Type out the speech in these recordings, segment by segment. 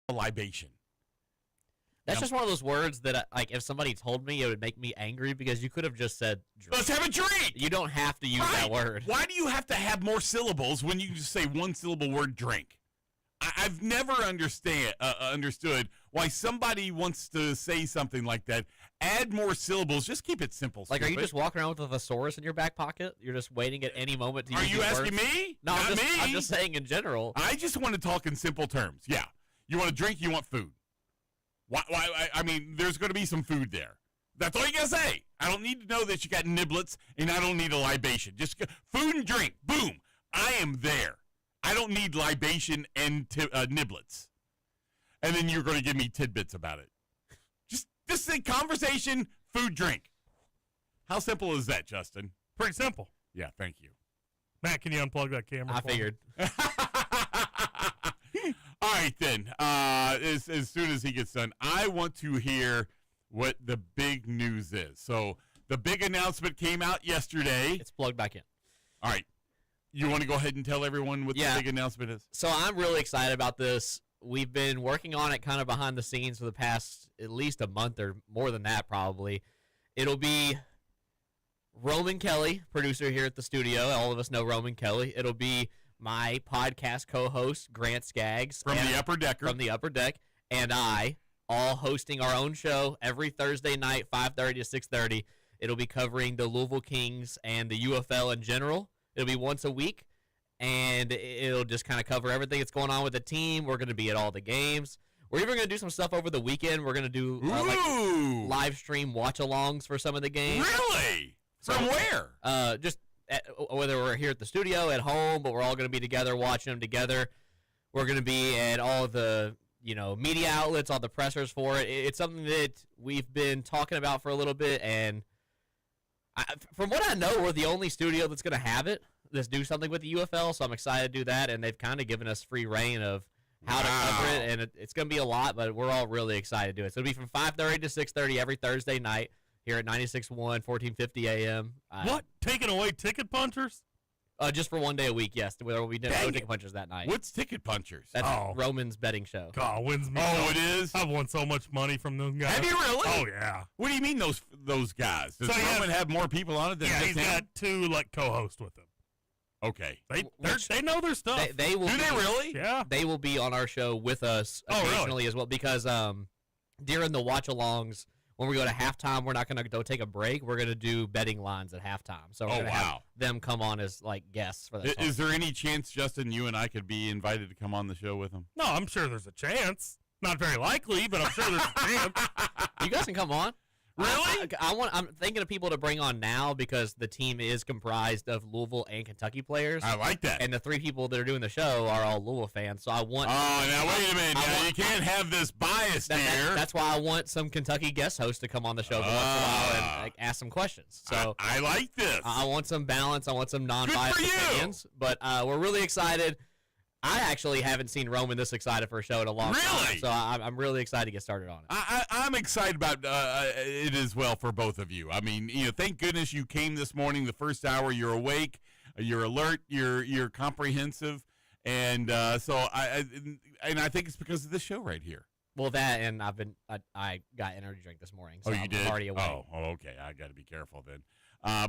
a libation. That's just one of those words that, like, if somebody told me, it would make me angry because you could have just said drink. Let's have a drink. You don't have to use that word. Why do you have to have more syllables when you just say one syllable word drink? I've never understood why somebody wants to say something like that. Add more syllables. Just keep it simple. Like, are you just walking around with a thesaurus in your back pocket? You're just waiting at any moment to use Are you asking words? me? No, Not me. I'm just saying in general. I just want to talk in simple terms. Yeah. You want to drink, you want food. Why, I mean, there's going to be some food there. That's all you got to say. I don't need to know that you got niblets, and I don't need a libation. Just food and drink. Boom. I am there. I don't need libation and niblets. And then you're going to give me tidbits about it. Just say conversation, food, drink. How simple is that, Justin? Pretty simple. Yeah, thank you. Matt, can you unplug that camera? I figured. All right, then. As soon as he gets done, I want to hear what the big news is. So the big announcement came out yesterday. It's plugged back in. All right. You want to go ahead and tell everyone what the big announcement is? So I'm really excited about this. We've been working on it kind of behind the scenes for the past at least a month or more than that probably. It'll be Roman Kelly, producer here at the studio. All of us know Roman Kelly. It'll be my podcast co-host, Grant Skaggs. From the Upper Decker. From the Upper Deck. And I, all hosting our own show every Thursday night, 5:30 to 6:30. It'll be covering the Louisville Kings and the UFL in general. It'll be once a week, and it'll just kind of cover everything that's going on with the team. We're going to be at all the games. We're even going to do some stuff over the weekend. We're going to do like live stream watch-alongs for some of the games. Really? From where? Just whether we're here at the studio, at home, but we're all going to be together watching them together. We're going to be at all the media outlets, all the pressers for it. It's something that we've been talking about for a little bit, and from what I know, we're the only studio that's going to have it. Let's do something with the UFL, so I'm excited to do that, and they've kind of given us free reign of how to cover it, and it's going to be a lot, but we're all really excited to do it. So it'll be from 5:30 to 6:30 every Thursday night here at 96.1, 1450 a.m. What? Taking away ticket punchers? Just for one day a week, yes. There will be no ticket punchers that night. What's ticket punchers? That's Roman's betting show. God, wins me. Oh, it is? I've won so much money from those guys. Have you really? Oh, yeah. What do you mean those guys? Does Roman have more people on it than he's got two co-hosts with him. Okay. They know their stuff. They will. Do they really? Yeah. They will be on our show with us occasionally as well because during the watch-alongs, when we go to halftime, we're not going to go take a break. We're going to do betting lines at halftime. So we're going to have them come on as guests for that. Is there any chance, Justin, you and I could be invited to come on the show with them? No, I'm sure there's a chance. Not very likely, but I'm sure there's a chance. You guys can come on. Really? I'm thinking of people to bring on now because the team is comprised of Louisville and Kentucky players. I like that. And the three people that are doing the show are all Louisville fans. So I want. Oh, now wait a minute. You can't have this bias here. That's why I want some Kentucky guest hosts to come on the show once in a while and ask some questions. So I like this. I want some balance. I want some non-biased opinions. But we're really excited. I actually haven't seen Roman this excited for a show in a long time. So I'm really excited to get started on it. I'm excited about it as well for both of you. I mean, thank goodness you came this morning. The first hour, you're awake, you're alert, you're comprehensive, and so I think it's because of this show right here. Well, that and I got energy drink this morning, so you did? I'm already awake. Oh, okay. I got to be careful then.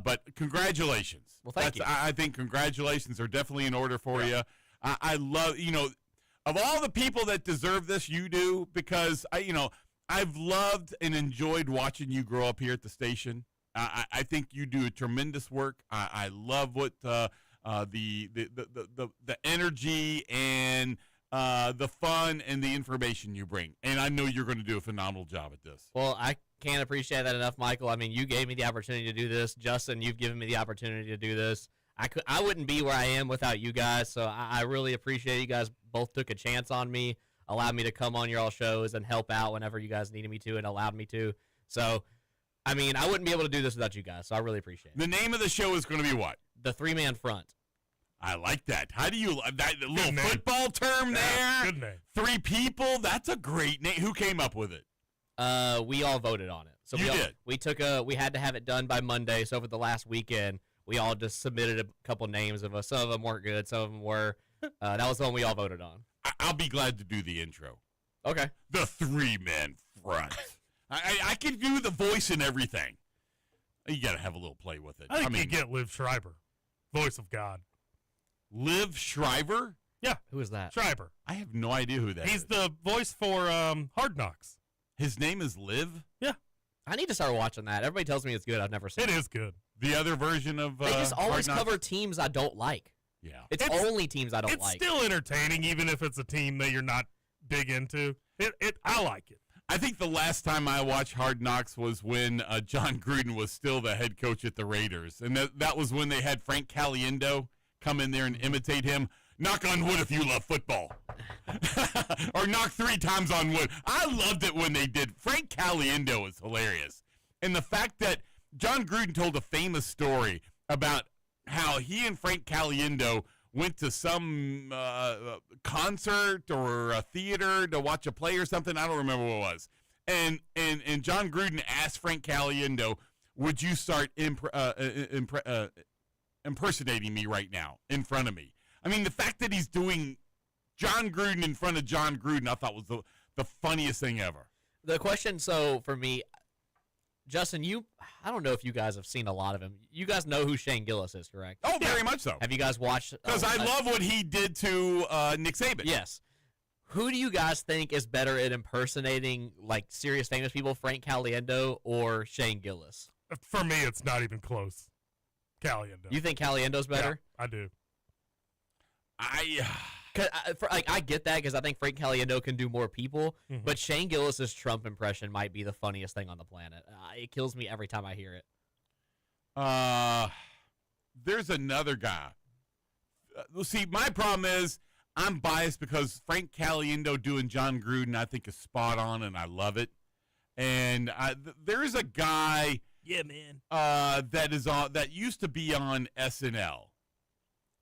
But congratulations. Well, thank you. I think congratulations are definitely in order for you. I love, of all the people that deserve this, you do, because I've loved and enjoyed watching you grow up here at the station. I think you do a tremendous work. I love what the energy and the fun and the information you bring, and I know you're going to do a phenomenal job at this. Well, I can't appreciate that enough, Michael. I mean, you gave me the opportunity to do this. Justin, you've given me the opportunity to do this. I wouldn't be where I am without you guys, so I really appreciate you guys both took a chance on me, allowed me to come on your all shows and help out whenever you guys needed me to and allowed me to. So, I mean, I wouldn't be able to do this without you guys, so I really appreciate it. The name of the show is going to be what? The Three-Man Front. I like that. How do you that little football term there? Good name. Three people. That's a great name. Who came up with it? We all voted on it. So we did. We had to have it done by Monday. So over the last weekend, we all just submitted a couple names of us. Some of them weren't good. Some of them were. That was the one we all voted on. I'll be glad to do the intro. Okay. The 3-man front. I can do the voice and everything. You got to have a little play with it. I think you get Liv Schreiber, voice of God. Liv Schreiber? Yeah. Who is that? Schreiber. I have no idea who that is. He's the voice for Hard Knocks. His name is Liv? Yeah. I need to start watching that. Everybody tells me it's good. I've never seen It it. is good. The other version of They just always Hard Knocks? cover teams I don't like. Yeah. It's only teams I don't It's like. still entertaining, even if it's a team that you're not big into. I like it. I think the last time I watched Hard Knocks was when John Gruden was still the head coach at the Raiders. And that was when they had Frank Caliendo come in there and imitate him. Knock on wood if you love football. Or knock 3 times on wood. I loved it when they did. Frank Caliendo is hilarious. And the fact that John Gruden told a famous story about how he and Frank Caliendo went to some concert or a theater to watch a play or something. I don't remember what it was. And John Gruden asked Frank Caliendo, would you start impersonating me right now in front of me? I mean, the fact that he's doing John Gruden in front of John Gruden, I thought was the funniest thing ever. The question, so for me, Justin, I don't know if you guys have seen a lot of him. You guys know who Shane Gillis is, correct? Oh, very much so. Have you guys watched? Because I love what he did to Nick Saban. Yes. Who do you guys think is better at impersonating like serious famous people, Frank Caliendo or Shane Gillis? For me, it's not even close. Caliendo. You think Caliendo's better? Yeah, I do. I get that because I think Frank Caliendo can do more people, Mhm. but Shane Gillis's Trump impression might be the funniest thing on the planet. It kills me every time I hear it. There's another guy. See, my problem is I'm biased because Frank Caliendo doing John Gruden I think is spot on, and I love it. And there is a guy, Yeah, man. that used to be on SNL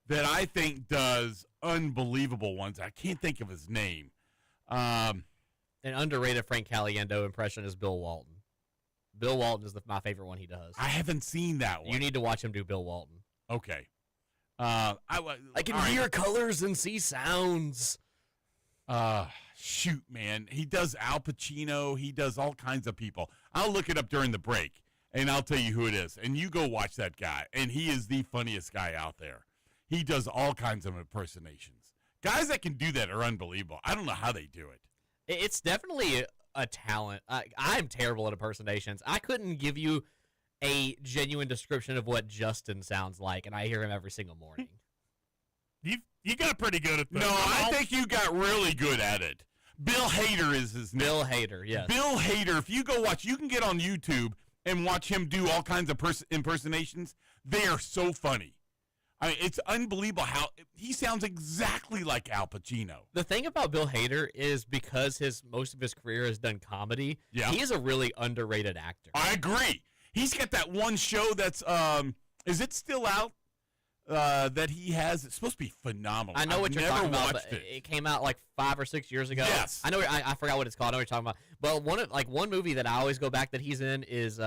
that I think does unbelievable ones. I can't think of his name. An underrated Frank Caliendo impression is Bill Walton. Bill Walton is my favorite one he does. I haven't seen that one. You need to watch him do Bill Walton. Okay. I can hear colors and see sounds. Shoot, man. He does Al Pacino. He does all kinds of people. I'll look it up during the break, and I'll tell you who it is. And you go watch that guy, and he is the funniest guy out there. He does all kinds of impersonations. Guys that can do that are unbelievable. I don't know how they do it. It's definitely a talent. I'm terrible at impersonations. I couldn't give you a genuine description of what Justin sounds like, and I hear him every single morning. You got pretty good at that. No, I think you got really good at it. Bill Hader is his name. Bill Hader, yes. Bill Hader, if you go watch, you can get on YouTube and watch him do all kinds of impersonations. They are so funny. I mean, it's unbelievable how he sounds exactly like Al Pacino. The thing about Bill Hader is because most of his career has done comedy, Yeah. he is a really underrated actor. I agree. He's got that one show that's, is it still out? That he has. It's supposed to be phenomenal. I know what you're never talking about. watched But it came out like 5 or 6 years ago. Yes. I know. I forgot what it's called. I know what you're talking about. But one movie that I always go back that he's in is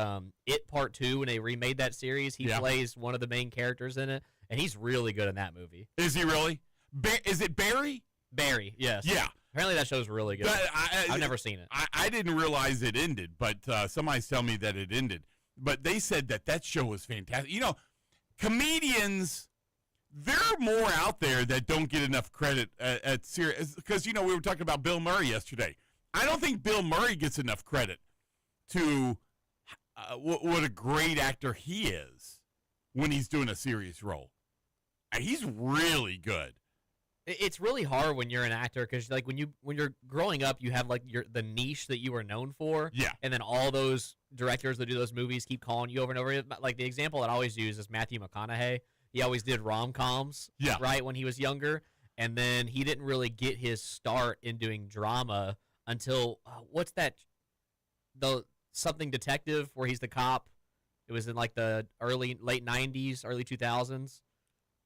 It Part 2. When they remade that series, he Yeah. plays one of the main characters in it, and he's really good in that movie. Is he really? Is it Barry? Barry, yes. Yeah. Apparently that show's really good. I've never seen it. I didn't realize it ended, but somebody's telling me that it ended. But they said that show was fantastic. You know, comedians, there are more out there that don't get enough credit at serious, because, you know, we were talking about Bill Murray yesterday. I don't think Bill Murray gets enough credit to what a great actor he is when he's doing a serious role. He's really good. It's really hard when you're an actor because, like, when you're growing up, you have like the niche that you are known for. Yeah. And then all those directors that do those movies keep calling you over and over. Like the example that I always use is Matthew McConaughey. He always did rom-coms. Yeah. Right when he was younger, and then he didn't really get his start in doing drama until what's that? The Something Detective where he's the cop. It was in like the late 90s, early 2000s.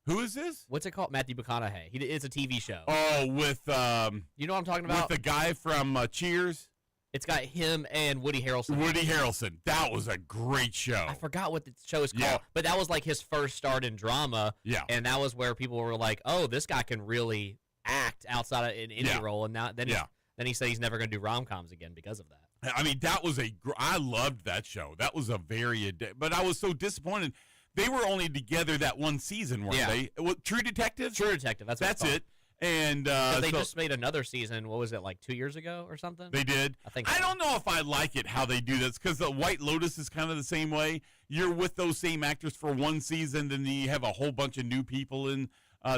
Who is this? What's it called? Matthew McConaughey. It's a TV show. Oh, with You know what I'm talking about? with the guy from Cheers, It's got him and Woody Harrelson. Woody Harrelson. That was a great show. I forgot what the show is called, Yeah. but that was like his first start in drama, Yeah. and that was where people were like, "Oh, this guy can really act outside of an indie Yeah. role." And then Yeah. Then he said he's never going to do rom-coms again because of that. I mean, that was I loved that show. That was a very, but I was so disappointed. They were only together that one season, weren't they? True Detective? True Detective. That's what it's it. And they just made another season. What was it, like 2 years ago or something? They did. I think. I don't know if I like it how they do this because the White Lotus is kind of the same way. You're with those same actors for one season, then you have a whole bunch of new people in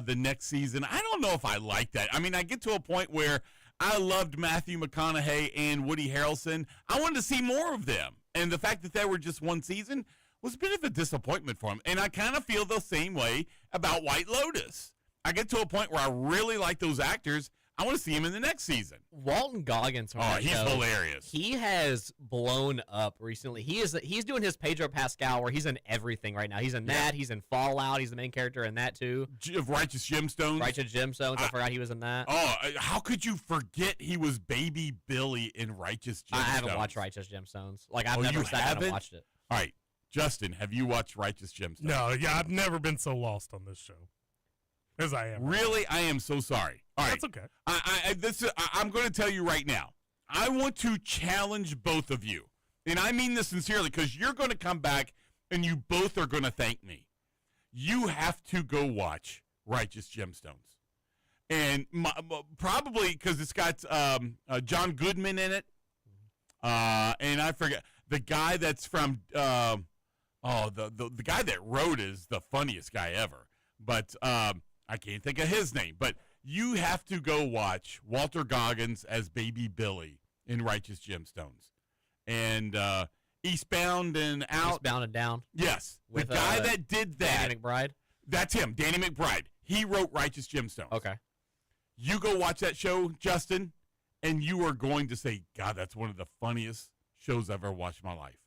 the next season. I don't know if I like that. I mean, I get to a point where I loved Matthew McConaughey and Woody Harrelson. I wanted to see more of them, and the fact that they were just one season was a bit of a disappointment for them. And I kind of feel the same way about White Lotus. I get to a point where I really like those actors. I want to see him in the next season. Walton Goggins from that he's show, hilarious. He has blown up recently. He's doing his Pedro Pascal where he's in everything right now. He's in that. He's in Fallout. He's the main character in that too. Righteous Gemstones. Righteous Gemstones. I forgot he was in that. How could you forget he was Baby Billy in Righteous Gemstones? I haven't watched Righteous Gemstones. Like I've never sat down and watched it. All right, Justin, have you watched Righteous Gemstones? No, I've never been so lost on this show as I am. Really, I am so sorry. All right, that's okay. I'm going to tell you right now. I want to challenge both of you, and I mean this sincerely because you're going to come back and you both are going to thank me. You have to go watch Righteous Gemstones, and probably because it's got John Goodman in it, and I forget the guy that's from. The guy that wrote is the funniest guy ever, but I can't think of his name. But you have to go watch Walter Goggins as Baby Billy in Righteous Gemstones, and Eastbound and Out. Eastbound and Down. Yes, With, the guy that did that. Danny McBride. That's him, Danny McBride. He wrote Righteous Gemstones. Okay. You go watch that show, Justin, and you are going to say, God, that's one of the funniest shows I've ever watched in my life.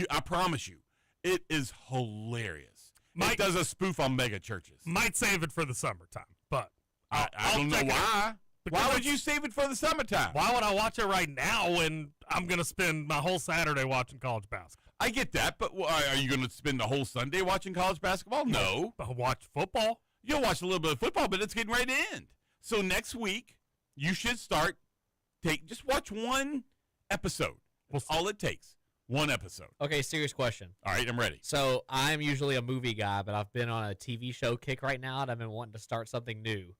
I promise you. It is hilarious. It does a spoof on mega churches. Might save it for the summertime, but I don't know why. Why would you save it for the summertime? Why would I watch it right now when I'm going to spend my whole Saturday watching college basketball? I get that, but are you going to spend the whole Sunday watching college basketball? No. Watch football? You'll watch a little bit of football, but it's getting ready to end. So next week, you should just watch one episode. That's all it takes. One episode. Okay, serious question. All right, I'm ready. So I'm usually a movie guy, but I've been on a TV show kick right now, and I've been wanting to start something new.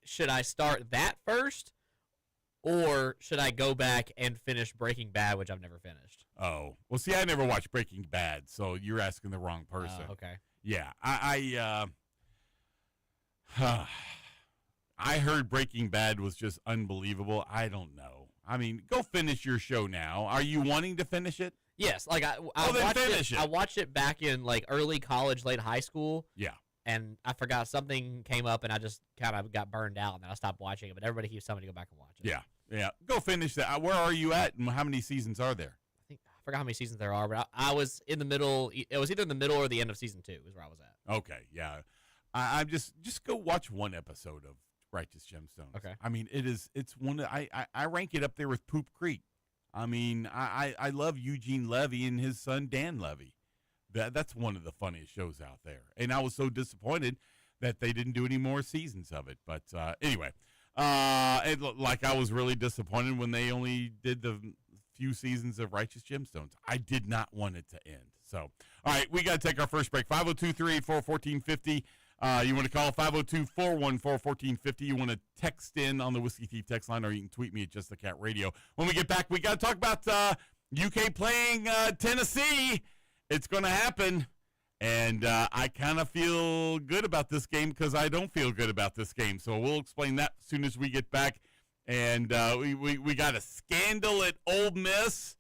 Should I start that first, or should I go back and finish Breaking Bad, which I've never finished? Oh, well, see, I never watched Breaking Bad, so you're asking the wrong person. Okay. Yeah, I heard Breaking Bad was just unbelievable. I don't know. I mean, go finish your show now. Are you wanting to finish it? Yes, like I then watched finish it. it. I watched it back in like early college, late high school. Yeah. And I forgot something came up, and I just kind of got burned out, and then I stopped watching it. But everybody keeps telling me to go back and watch it. Yeah. Go finish that. Where are you at, and how many seasons are there? I forgot how many seasons there are, but I was in the middle. It was either in the middle or the end of season 2 is where I was at. Okay, yeah. I'm just go watch one episode of Righteous Gemstones. Okay. I mean, it's one. I rank it up there with Poop Creek. I mean, I love Eugene Levy and his son Dan Levy. That's one of the funniest shows out there. And I was so disappointed that they didn't do any more seasons of it. But anyway, like I was really disappointed when they only did the few seasons of Righteous Gemstones. I did not want it to end. So, all right, we got to take our first break. 502-384-1450. You want to call 502-414-1450. You want to text in on the Whiskey Thief text line, or you can tweet me at Just the Cat Radio. When we get back, we got to talk about UK playing Tennessee. It's going to happen, and I kind of feel good about this game because I don't feel good about this game. So we'll explain that as soon as we get back. And we got a scandal at Ole Miss.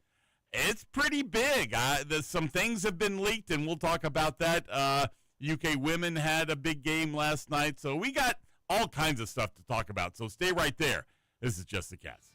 It's pretty big. Some things have been leaked, and we'll talk about that. UK women had a big game last night. So we got all kinds of stuff to talk about. So stay right there. This is Just the Cats.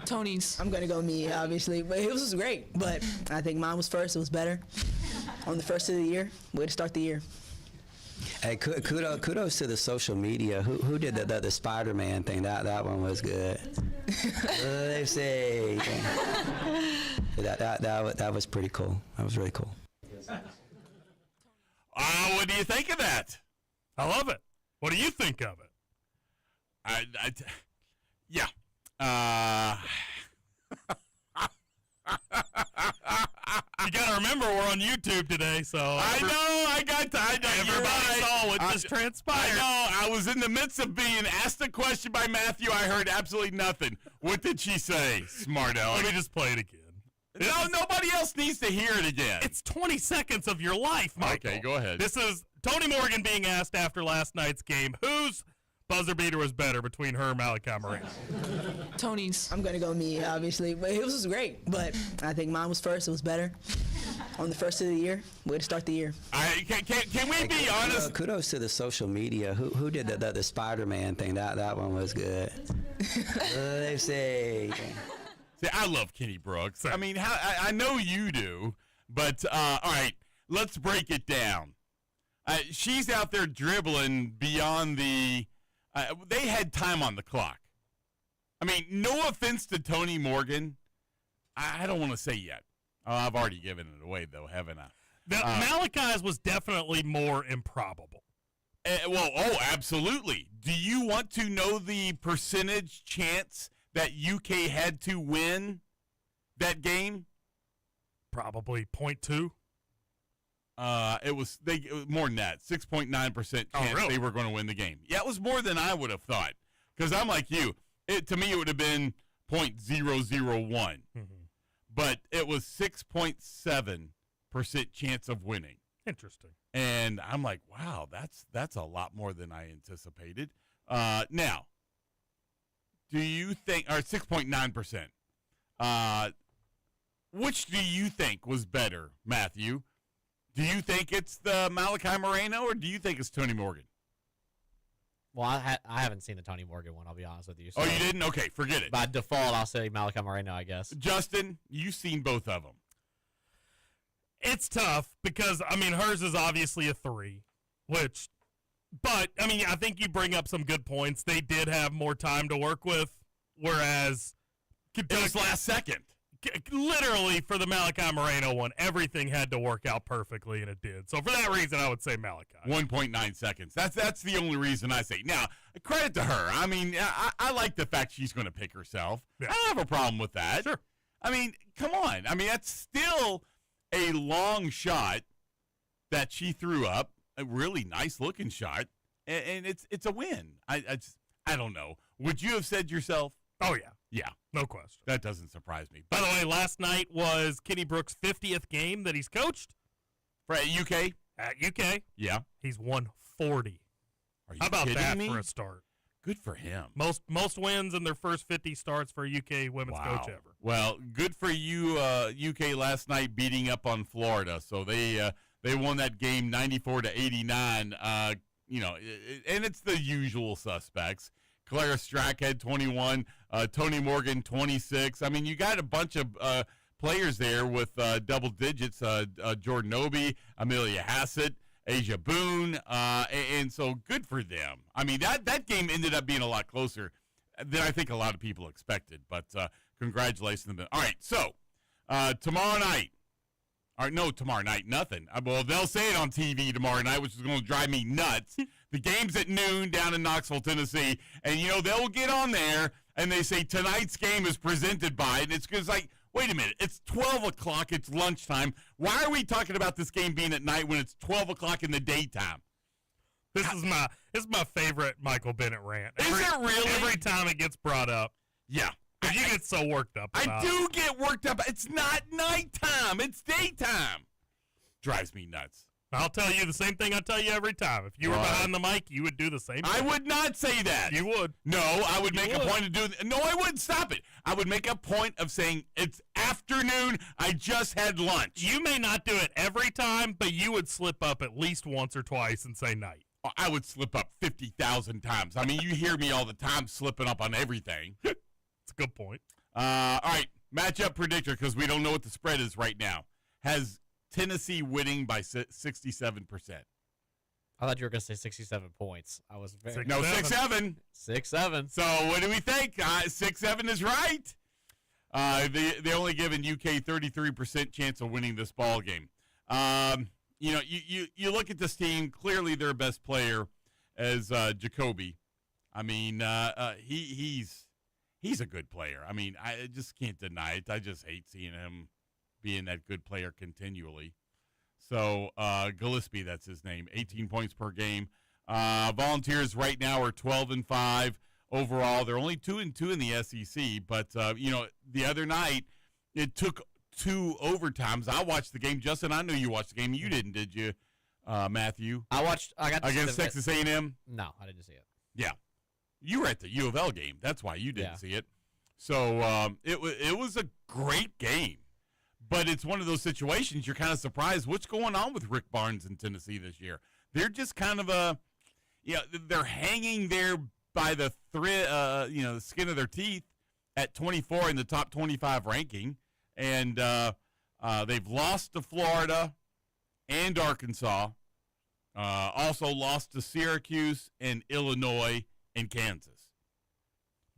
Tony's. I'm gonna go me, obviously, but it was great. But I think mine was first. It was better on the first of the year. Way to start the year. Hey, kudos to the social media. Who did the Spider-Man thing? That one was good. Let's see. That was pretty cool. That was really cool. What do you think of that? I love it. What do you think of it? Yeah. You gotta remember we're on YouTube today, so I know. Everybody saw what just transpired. I know. I was in the midst of being asked a question by Matthew. I heard absolutely nothing. What did she say, smart Let aleck? me just play it again. No, nobody else needs to hear it again. It's 20 seconds of your life, Michael. Okay, go ahead. This is Tony Morgan being asked after last night's game, whose buzzer beater was better between her and Malachi Moreno? Tony's. I'm gonna go me, obviously, but it was great. But I think mine was first. It was better on the first of the year. Way to start the year. Can we be honest? Kudos to the social media. Who did the Spider-Man thing? That one was good. Let's see. See, I love Kenny Brooks. I mean, I know you do, but all right, let's break it down. She's out there dribbling beyond the. They had time on the clock. I mean, no offense to Tony Morgan. I don't want to say yet. Oh, I've already given it away, though, haven't I? Malachi's was definitely more improbable. Absolutely. Do you want to know the percentage chance that UK had to win that game? Probably 0.2. It was more than that. 6.9% chance really? they were going to win the game. Yeah, it was more than I would have thought. Because I'm like you. To me, it would have been 0.001. But it was 6.7% chance of winning. Interesting. And I'm like, wow, that's a lot more than I anticipated. Now, do you think, or 6.9%, which do you think was better, Matthew? Do you think it's the Malachi Moreno, or do you think it's Tony Morgan? Well, I haven't seen the Tony Morgan one, I'll be honest with you. So Oh, you didn't? Okay, forget it. by default, I'll say Malachi Moreno, I guess. Justin, you've seen both of them. It's tough because, I mean, hers is obviously a 3, but, I mean, I think you bring up some good points. They did have more time to work with, whereas It was last second. literally for the Malachi Moreno one, everything had to work out perfectly, and it did. So for that reason, I would say Malachi. 1.9 seconds. That's the only reason I say. Now, credit to her. I mean, I like the fact she's going to pick herself. Yeah. I don't have a problem with that. Sure. I mean, come on. I mean, that's still a long shot that she threw up, a really nice looking shot, and it's a win. I don't know. Would you have said yourself? Oh, yeah. Yeah, No question. that doesn't surprise me. By the way, last night was Kenny Brooks' 50th game that he's coached For UK, at UK. yeah. He's won 40. Are you How about kidding that me? for a start? Good for him. Most wins in their first 50 starts for a UK women's coach ever. Well, good for you, UK last night beating up on Florida. So they won that game 94-89. And it's the usual suspects. Clara Strack had 21, Tony Morgan 26. I mean, you got a bunch of players there with double digits. Jordan Obi, Amelia Hassett, Asia Boone, and so good for them. I mean, that game ended up being a lot closer than I think a lot of people expected. But congratulations to them. All right, so tomorrow night. Tomorrow night, nothing. Well, they'll say it on TV tomorrow night, which is going to drive me nuts. The game's at noon down in Knoxville, Tennessee. And, they'll get on there and they say tonight's game is presented by, and it's like, wait a minute, it's 12 o'clock, it's lunchtime. Why are we talking about this game being at night when it's 12 o'clock in the daytime? This is my favorite Michael Bennett rant. Is it really? Every time it gets brought up. Yeah. You get so worked up I about do get worked up. It's not nighttime. It's daytime. Drives me nuts. I'll tell you the same thing I tell you every time. If you were behind the mic, you would do the same thing. I would not say that. You would. No, I would You make would. a point of doing. No, I wouldn't. Stop it. I would make a point of saying it's afternoon. I just had lunch. You may not do it every time, but you would slip up at least once or twice and say night. I would slip up 50,000 times. I mean, you hear me all the time slipping up on everything. It's Good point. All right, matchup predictor, because we don't know what the spread is right now. Has Tennessee winning by 67%. I thought you were going to say 67 points. I was very... No, 6-7. 6-7. So what do we think? 6-7 is right. They only given UK 33% chance of winning this ball game. You look at this team. Clearly, their best player is Jacoby. I mean, he's a good player. I mean, I just can't deny it. I just hate seeing him being that good player continually. So Gillespie, that's his name. 18 points per game. Volunteers right now are 12-5 overall. They're only 2-2 in the SEC. But the other night it took 2 overtimes. I watched the game. Justin, I know you watched the game. You didn't, did you, Matthew? I got against Texas A&M. No, I didn't see it. Yeah, you were at the U of L game. That's why you didn't see it. So it was a great game. But it's one of those situations you're kind of surprised what's going on with Rick Barnes in Tennessee this year. They're just kind of they're hanging there by the the skin of their teeth at 24 in the top 25 ranking, and they've lost to Florida and Arkansas, also lost to Syracuse and Illinois and Kansas.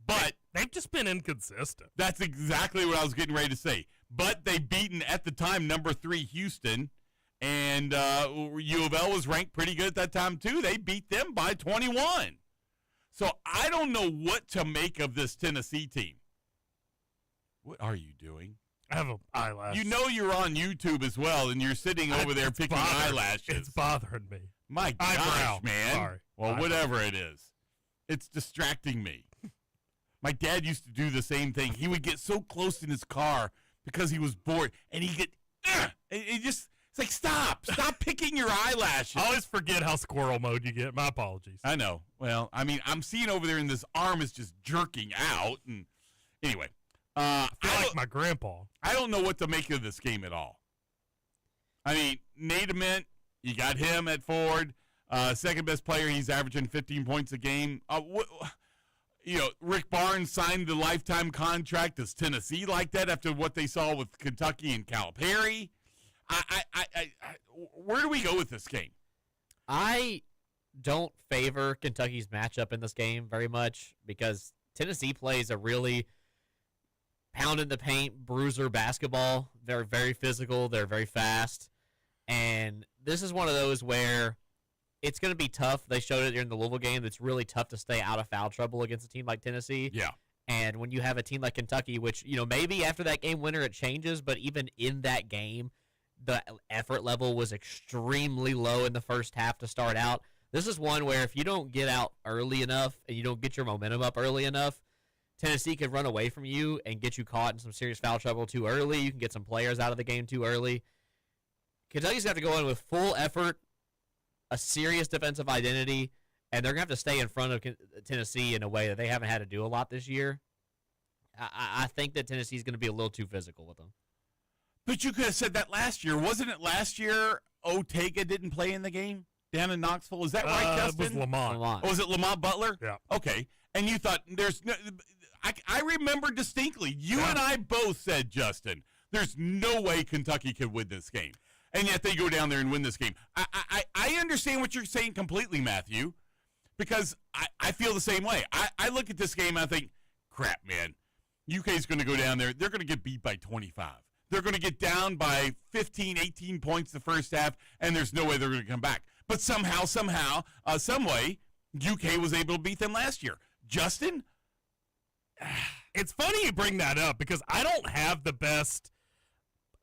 But they've just been inconsistent. That's exactly what I was getting ready to say. But they beaten, at the time, number 3 Houston, and U of L was ranked pretty good at that time, too. They beat them by 21. So I don't know what to make of this Tennessee team. What are you doing? I have an eyelash. You know you're on YouTube as well, and you're sitting over there picking eyelashes. It's bothering me. My gosh, Eyebrow. man. Sorry. Well, Eyebrow. whatever it is. It's distracting me. My dad used to do the same thing. He would get so close in his car because he was bored, and he'd get, it's like, stop picking your eyelashes. I always forget how squirrel mode you get. My apologies. I know. Well, I mean, I'm seeing over there, and this arm is just jerking out, and anyway. I feel like my grandpa. I don't know what to make of this game at all. I mean, Nate Ament, you got him at forward. Second best player, he's averaging 15 points a game. Rick Barnes signed the lifetime contract. Does Tennessee like that after what they saw with Kentucky and Calipari? Where do we go with this game? I don't favor Kentucky's matchup in this game very much because Tennessee plays a really pound in the paint bruiser basketball. They're very physical. They're very fast. And this is one of those where it's going to be tough. They showed it during the Louisville game. It's really tough to stay out of foul trouble against a team like Tennessee. Yeah. And when you have a team like Kentucky, which, maybe after that game winner it changes, but even in that game, the effort level was extremely low in the first half to start out. This is one where if you don't get out early enough and you don't get your momentum up early enough, Tennessee could run away from you and get you caught in some serious foul trouble too early. You can get some players out of the game too early. Kentucky's going to have to go in with full effort, a serious defensive identity, and they're going to have to stay in front of Tennessee in a way that they haven't had to do a lot this year. I think that Tennessee's going to be a little too physical with them. But you could have said that last year. Wasn't it last year Otega didn't play in the game down in Knoxville? Is that right, Justin? It was Lamont. Oh, was it Lamont Butler? Yeah. Okay. And you thought there's no – I remember distinctly. You and I both said, Justin, there's no way Kentucky could win this game. And yet they go down there and win this game. I understand what you're saying completely, Matthew, because I feel the same way. I look at this game and I think, crap, man, UK's going to go down there. They're going to get beat by 25. They're going to get down by 15, 18 points the first half, and there's no way they're going to come back. But somehow, some way, UK was able to beat them last year. Justin? It's funny you bring that up because I don't have the best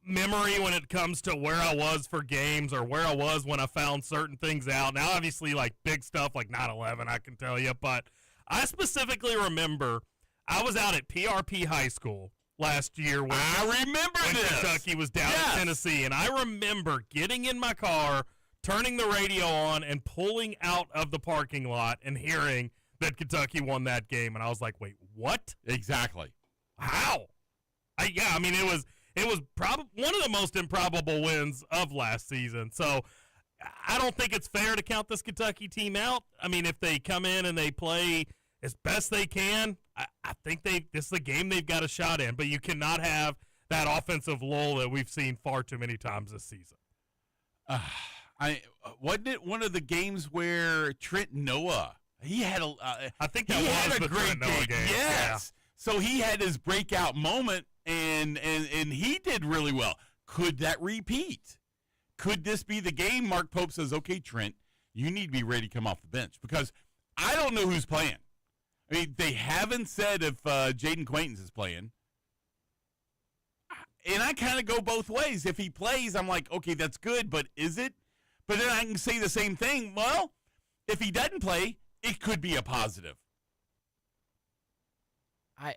memory when it comes to where I was for games or where I was when I found certain things out. Now, obviously, like big stuff like 9/11, I can tell you, but I specifically remember I was out at PRP High School last year when Kentucky was down in Tennessee, and I remember getting in my car, turning the radio on, and pulling out of the parking lot and hearing that Kentucky won that game, and I was like, wait, what? Exactly. How? It was probably one of the most improbable wins of last season. So I don't think it's fair to count this Kentucky team out. I mean, if they come in and they play as best they can, I think this is a game they've got a shot in, but you cannot have that offensive lull that we've seen far too many times this season. Wasn't it one of the games where Trent Noah? He had I think that he was had a the great Trent Noah game. Yes. So he had his breakout moment, and he did really well. Could that repeat? Could this be the game? Mark Pope says, "Okay, Trent, you need to be ready to come off the bench," because I don't know who's playing. I mean, they haven't said if Jaden Quaintance is playing. And I kind of go both ways. If he plays, I'm like, okay, that's good, but is it? But then I can say the same thing. Well, if he doesn't play, it could be a positive. I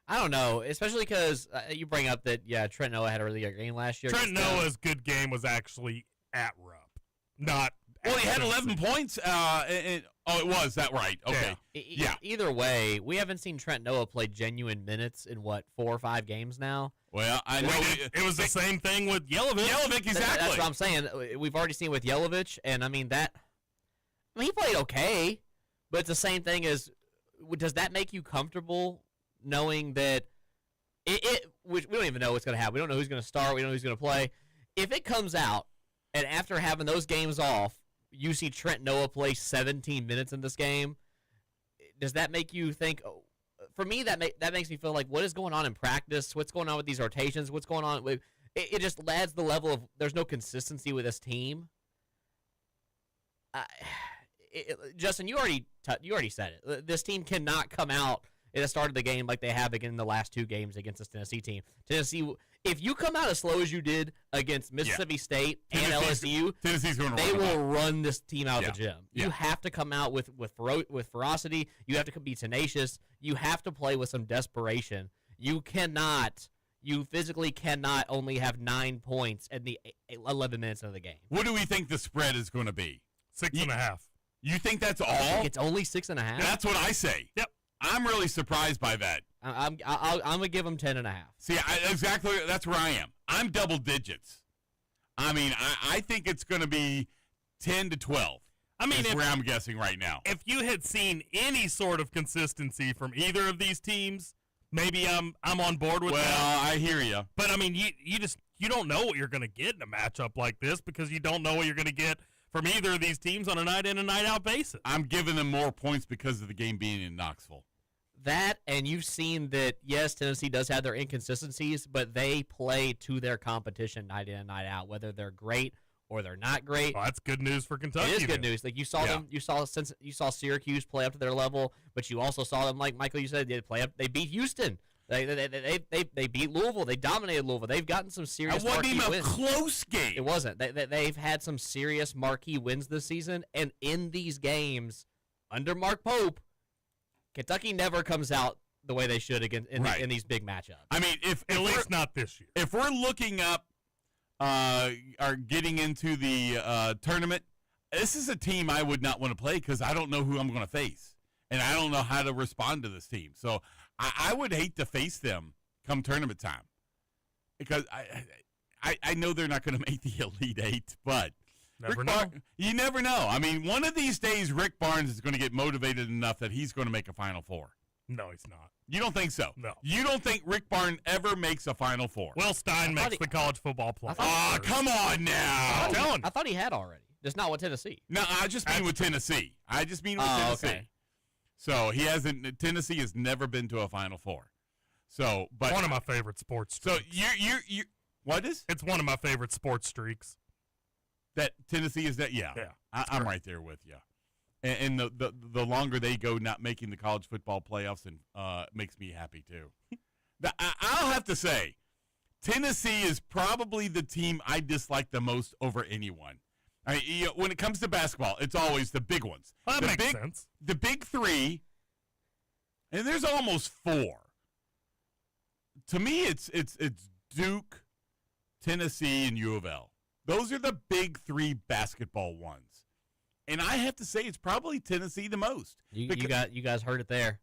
don't know, especially because you bring up that, Trent Noah had a really good game last year. Trent Noah's good game was actually at Rupp, not. Well, he had 11 points. It was that right? Okay. Yeah. Either way, we haven't seen Trent Noah play genuine minutes in 4 or 5 games now. Well, I know it was the same thing with Yelovich. Yelovich, exactly. That's what I'm saying. We've already seen with Yelovich, and I mean he played okay, but it's the same thing as. Does that make you comfortable knowing that we don't even know what's going to happen? We don't know who's going to start. We don't know who's going to play. If it comes out, and after having those games off, you see Trent Noah play 17 minutes in this game, does that make you think? Oh, for me, that makes me feel like, what is going on in practice? What's going on with these rotations? What's going on with it? Just adds the level of there's no consistency with this team. Justin, you already said it. This team cannot come out at the start of the game like they have again in the last 2 games against this Tennessee team. Tennessee, if you come out as slow as you did against Mississippi State and LSU, Tennessee's going to they will run this team out of the gym. Yeah. You have to come out with ferocity. You have to be tenacious. You have to play with some desperation. You physically cannot only have 9 points in the 11 minutes of the game. What do we think the spread is going to be? 6.5. You think that's all? I think it's only 6.5. That's what I say. Yep. I'm really surprised by that. I'm gonna give them 10.5. See, exactly. That's where I am. I'm double digits. I mean, I think it's going to be 10 to 12. I mean, where I'm guessing right now. If you had seen any sort of consistency from either of these teams, maybe I'm on board with that. Well, I hear you. But I mean, you don't know what you're going to get in a matchup like this because you don't know what you're going to get from either of these teams on a night in and night out basis. I'm giving them more points because of the game being in Knoxville. That, and you've seen that, yes, Tennessee does have their inconsistencies, but they play to their competition night in and night out, whether they're great or they're not great. Well, that's good news for Kentucky. It is good news. Like you saw them, you saw Syracuse play up to their level, but you also saw them, like Michael, you said, they play up. They beat Houston. They beat Louisville. They dominated Louisville. They've gotten some serious marquee wins. It wasn't even a close game. It wasn't. They've had some serious marquee wins this season, and in these games, under Mark Pope, Kentucky never comes out the way they should in these big matchups. I mean, at least not this year. If we're looking up, are getting into the tournament, this is a team I would not want to play because I don't know who I'm going to face, and I don't know how to respond to this team. So I would hate to face them come tournament time because I know they're not going to make the Elite Eight, but you never know. I mean, one of these days, Rick Barnes is going to get motivated enough that he's going to make a Final Four. No, he's not. You don't think so? No. You don't think Rick Barnes ever makes a Final Four? Will Stein makes the college football playoff. Oh, come on now. I thought he had already. Just not with Tennessee. No, I just mean with Tennessee. Tennessee. Okay. So he hasn't. Tennessee has never been to a Final Four. So, but one of my favorite sports streaks. So you what is? It's one of my favorite sports streaks. That Tennessee is that? Yeah. I'm right there with you. And the longer they go not making the college football playoffs, and makes me happy too. I'll have to say, Tennessee is probably the team I dislike the most over anyone. I mean, when it comes to basketball, it's always the big ones. Well, that makes sense. The big three, and there's almost 4. To me, it's Duke, Tennessee, and U of L. Those are the big 3 basketball ones. And I have to say, it's probably Tennessee the most. You guys heard it there.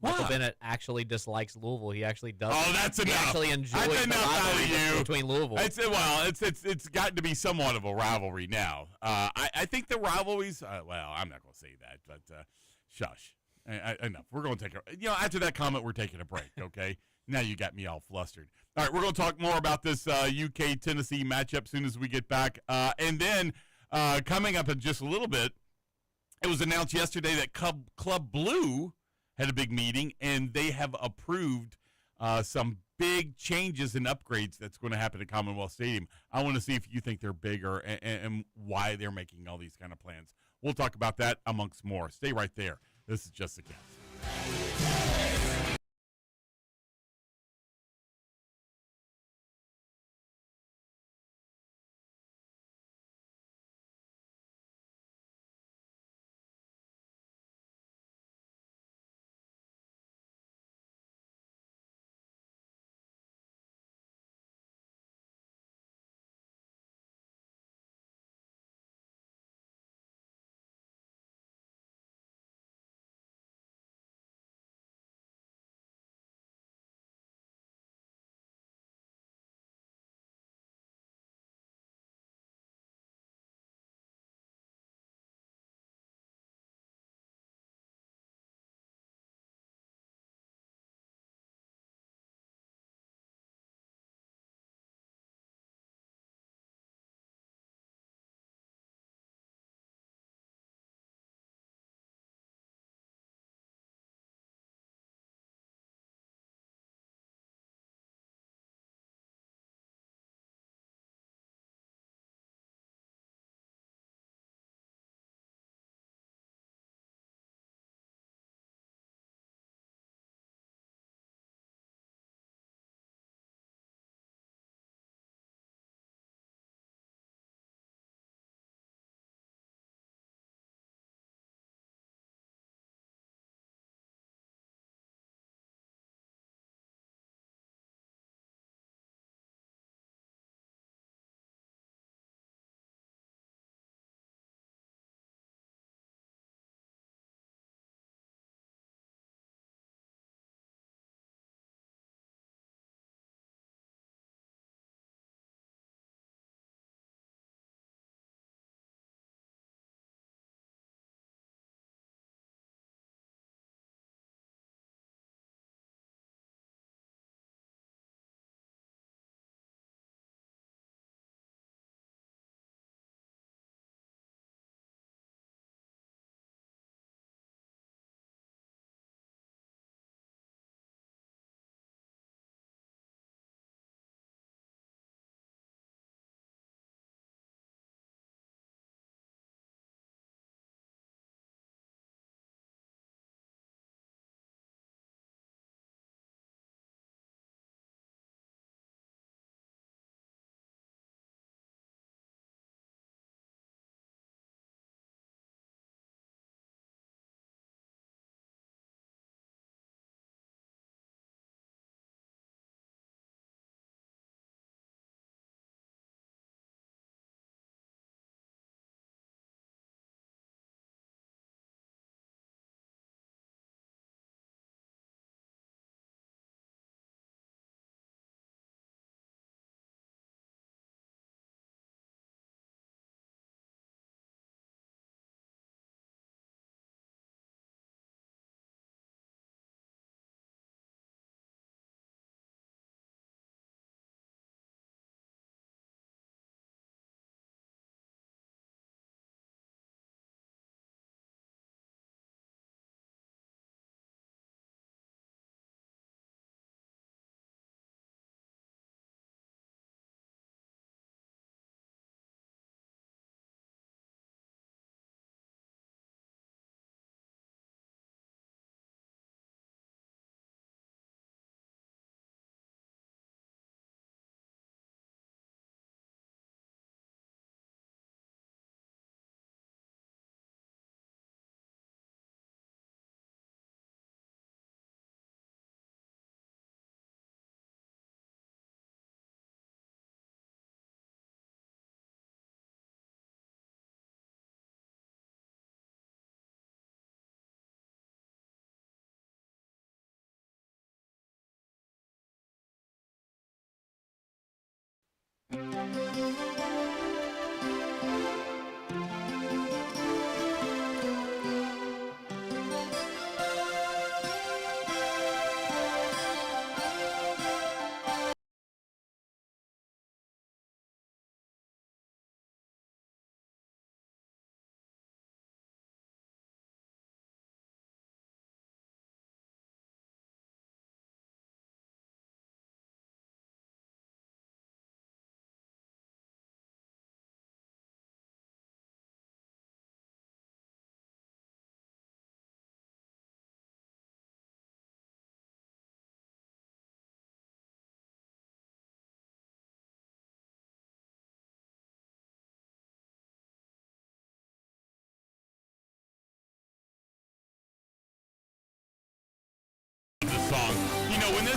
Michael Bennett actually dislikes Louisville. He actually does. Oh, that's enough. He actually enjoys the rivalry between Louisville. It's gotten to be somewhat of a rivalry now. I think the rivalries. Well, I'm not going to say that, but shush. Enough. We're going to take after that comment, we're taking a break, okay? Now you got me all flustered. All right, we're going to talk more about this UK-Tennessee matchup soon as we get back. And then coming up in just a little bit, it was announced yesterday that Club Blue had a big meeting, and they have approved some big changes and upgrades that's going to happen at Commonwealth Stadium. I want to see if you think they're bigger and why they're making all these kind of plans. We'll talk about that amongst more. Stay right there. This is Just the Cats.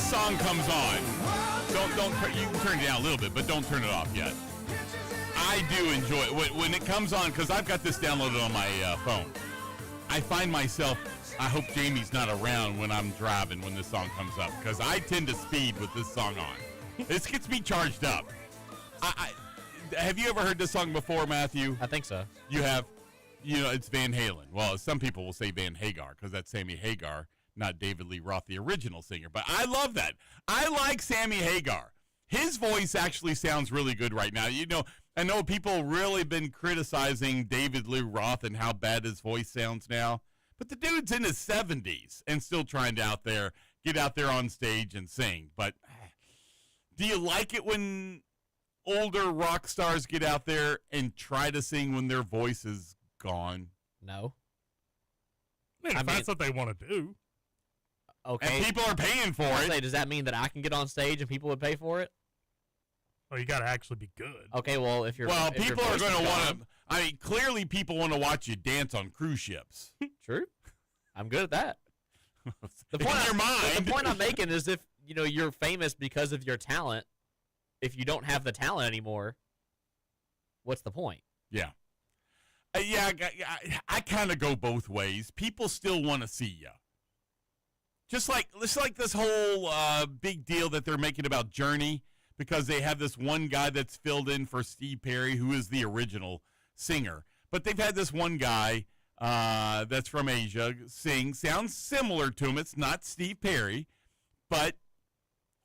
song comes on, you can turn it down a little bit, but don't turn it off yet. I do enjoy it when it comes on because I've got this downloaded on my phone. I find myself, I hope Jamie's not around when I'm driving when this song comes up because I tend to speed with this song on. This gets me charged up. Have you ever heard this song before, Matthew? I think so. You have? You know, it's Van Halen. Well, some people will say Van Hagar because that's Sammy Hagar, not David Lee Roth, the original singer. But I love that. I like Sammy Hagar. His voice actually sounds really good right now. You know, I know people really been criticizing David Lee Roth and how bad his voice sounds now. But the dude's in his 70s and still trying to get out there on stage and sing. But do you like it when older rock stars get out there and try to sing when their voice is gone? No. I mean, if that's what they want to do. Okay. And people are paying for it. Say, does that mean that I can get on stage and people would pay for it? Oh, you got to actually be good. Okay, well, if you're... Well, if your people are voice is going to want gone- to... I mean, clearly people want to watch you dance on cruise ships. True. I'm good at that. In your mind. The point I'm making is if, you're famous because of your talent, if you don't have the talent anymore, what's the point? Yeah. I kind of go both ways. People still want to see you. Just like this whole big deal that they're making about Journey because they have this one guy that's filled in for Steve Perry, who is the original singer. But they've had this one guy that's from Asia sing. Sounds similar to him. It's not Steve Perry, but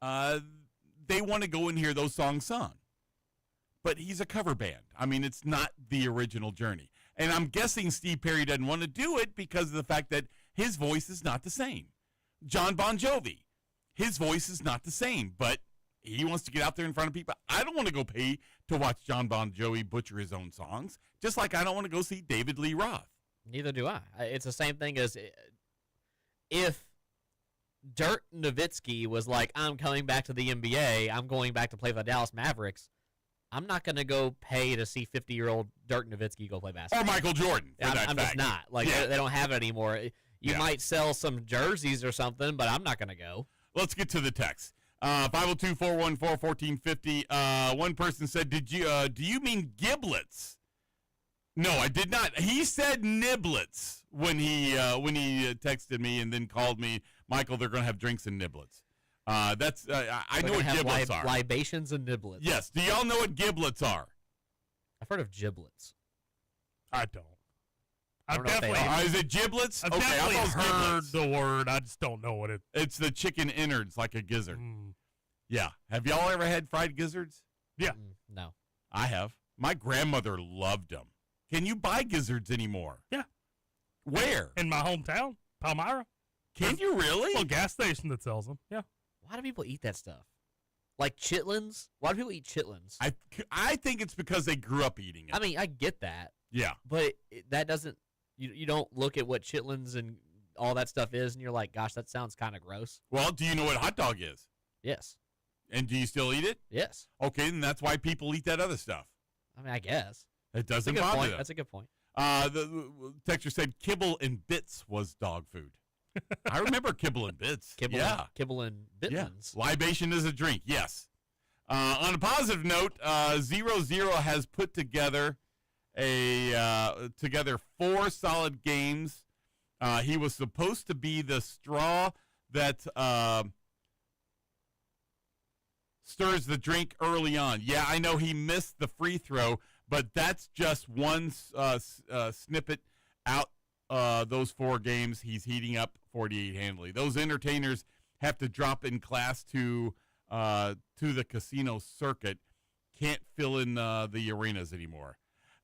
they want to go and hear those songs sung. But he's a cover band. I mean, it's not the original Journey. And I'm guessing Steve Perry doesn't want to do it because of the fact that his voice is not the same. John Bon Jovi, his voice is not the same, but he wants to get out there in front of people. I don't want to go pay to watch John Bon Jovi butcher his own songs, just like I don't want to go see David Lee Roth. Neither do I. It's the same thing as if Dirk Nowitzki was like, I'm coming back to the NBA, I'm going back to play for the Dallas Mavericks, I'm not going to go pay to see 50-year-old Dirk Nowitzki go play basketball. Or Michael Jordan, for that I'm fact. just not. Like, Yeah. they don't have it anymore. You might sell some jerseys or something, but I'm not going to go. Let's get to the text. 502-414-1450. One person said, do you mean giblets? No, I did not. He said niblets when he texted me and then called me, Michael, they're going to have drinks and niblets. I know what giblets are. Libations and niblets. Yes. Do y'all know what giblets are? I've heard of giblets. I don't. I I've don't know if they definitely, are. Is it giblets? I've Okay, definitely I thought it was heard giblets. the word. I just don't know what it. It's the chicken innards, like a gizzard. Mm. Yeah. Have y'all ever had fried gizzards? Yeah. No. I have. My grandmother loved them. Can you buy gizzards anymore? Yeah. Where? In my hometown, Palmyra. Can you really? A gas station that sells them. Yeah. Why do people eat that stuff? Like chitlins? Why do people eat chitlins? I think it's because they grew up eating it. I mean, I get that, Yeah. but that doesn't. You don't look at what chitlins and all that stuff is, and you're like, gosh, that sounds kind of gross. Well, do you know what hot dog is? Yes. And do you still eat it? Yes. Okay, then that's why people eat that other stuff. I mean, I guess. It That's a doesn't good bother point. them. That's a good point. The texter said kibble and bits was dog food. I remember kibble and bits. Kibble, Yeah. kibble and Yeah. bittmans. Libation is a drink, yes. On a positive note, 0-0 has put together together 4 solid games. He was supposed to be the straw that stirs the drink early on. Yeah, I know he missed the free throw, but that's just one snippet out those 4 games. He's heating up 48 handily. Those entertainers have to drop in class to the casino circuit. Can't fill in the arenas anymore.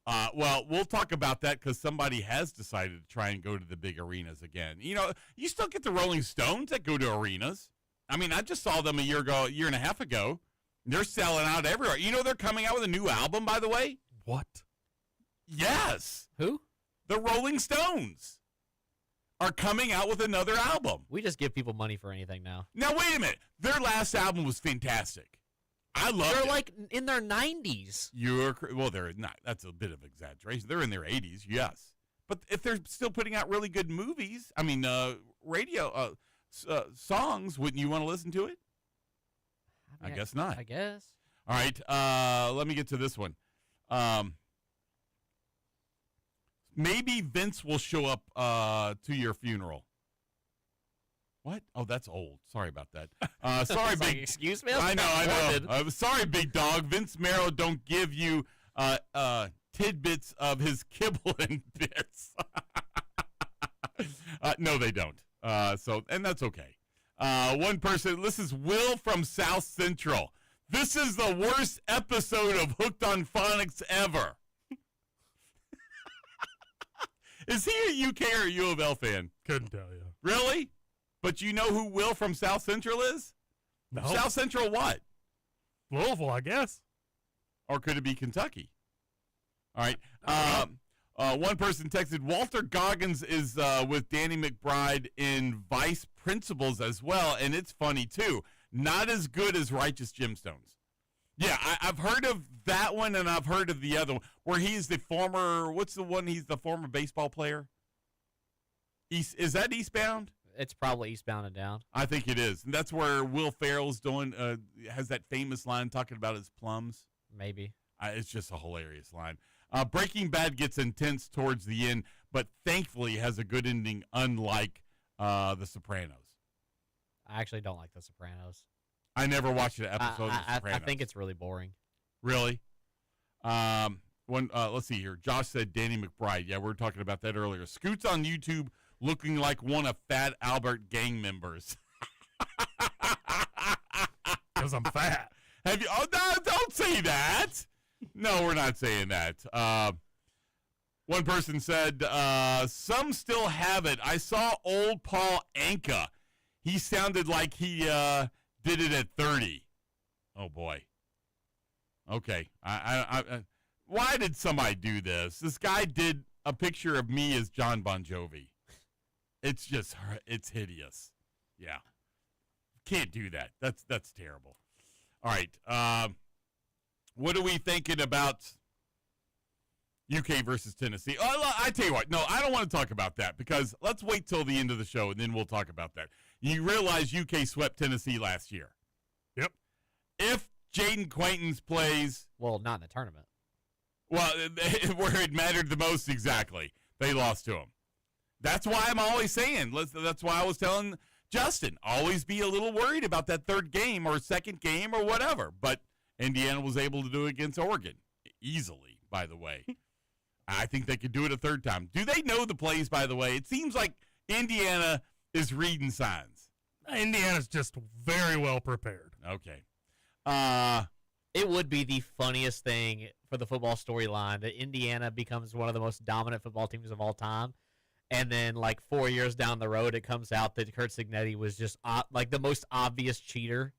Well, we'll talk about that because somebody has decided to try and go to the big arenas again. You know, you still get the Rolling Stones that go to arenas. I mean, I just saw them a year and a half ago. They're selling out everywhere. You know, they're coming out with a new album, by the way. What? Yes, Who? the Rolling Stones are coming out with another album. We just give people money for anything now. Now, wait a minute. Their last album was fantastic. I love They're it. like in their 90s. Well, they're not. That's a bit of exaggeration. They're in their 80s, yes. But if they're still putting out really good movies, I mean, radio songs, wouldn't you want to listen to it? I guess not. I guess. All right, let me get to this one. Maybe Vince will show up to your funeral. What? Oh, that's old. Sorry about that. Sorry, It's like, big. excuse me? I know. Sorry, big dog. Vince Merrill don't give you tidbits of his kibble and bits. No, they don't. And that's okay. One person. This is Will from South Central. This is the worst episode of Hooked on Phonics ever. Is he a UK or U of L fan? Couldn't tell you. Really? But you know who Will from South Central is? No. South Central what? Louisville, I guess. Or could it be Kentucky? All right. One person texted, Walter Goggins is with Danny McBride in Vice Principals as well, and it's funny, too. Not as good as Righteous Gemstones. Yeah, I've heard of that one, and I've heard of the other one, where he's the former, what's the one, he's the former baseball player? Is that Eastbound? It's probably Eastbound and Down. I think it is. And that's where Will Ferrell's doing, has that famous line talking about his plums. Maybe. It's just a hilarious line. Breaking Bad gets intense towards the end, but thankfully has a good ending, unlike The Sopranos. I actually don't like The Sopranos. I never watched an episode of The Sopranos. I think it's really boring. Really? Let's see here. Josh said Danny McBride. Yeah, we were talking about that earlier. Scoot's on YouTube looking like one of Fat Albert gang members. Because I'm fat. Have you? Oh, no, don't say that. No, we're not saying that. One person said, some still have it. I saw old Paul Anka. He sounded like he did it at 30. Oh, boy. Okay. Why did somebody do this? This guy did a picture of me as John Bon Jovi. It's hideous. Yeah. Can't do that. That's terrible. All right. What are we thinking about UK versus Tennessee? Oh, I tell you what. No, I don't want to talk about that because let's wait till the end of the show and then we'll talk about that. You realize UK swept Tennessee last year. Yep. If Jaden Quaintance plays... Well, not in the tournament. Well, where it mattered the most, exactly. They lost to him. That's why I'm always saying, that's why I was telling Justin, always be a little worried about that third game or second game or whatever. But Indiana was able to do it against Oregon easily, by the way. I think they could do it a third time. Do they know the plays, by the way? It seems like Indiana is reading signs. Indiana's just very well prepared. Okay. It would be the funniest thing for the football storyline that Indiana becomes one of the most dominant football teams of all time. And then, like, 4 years down the road, it comes out that Kurt Signetti was just, like, the most obvious cheater.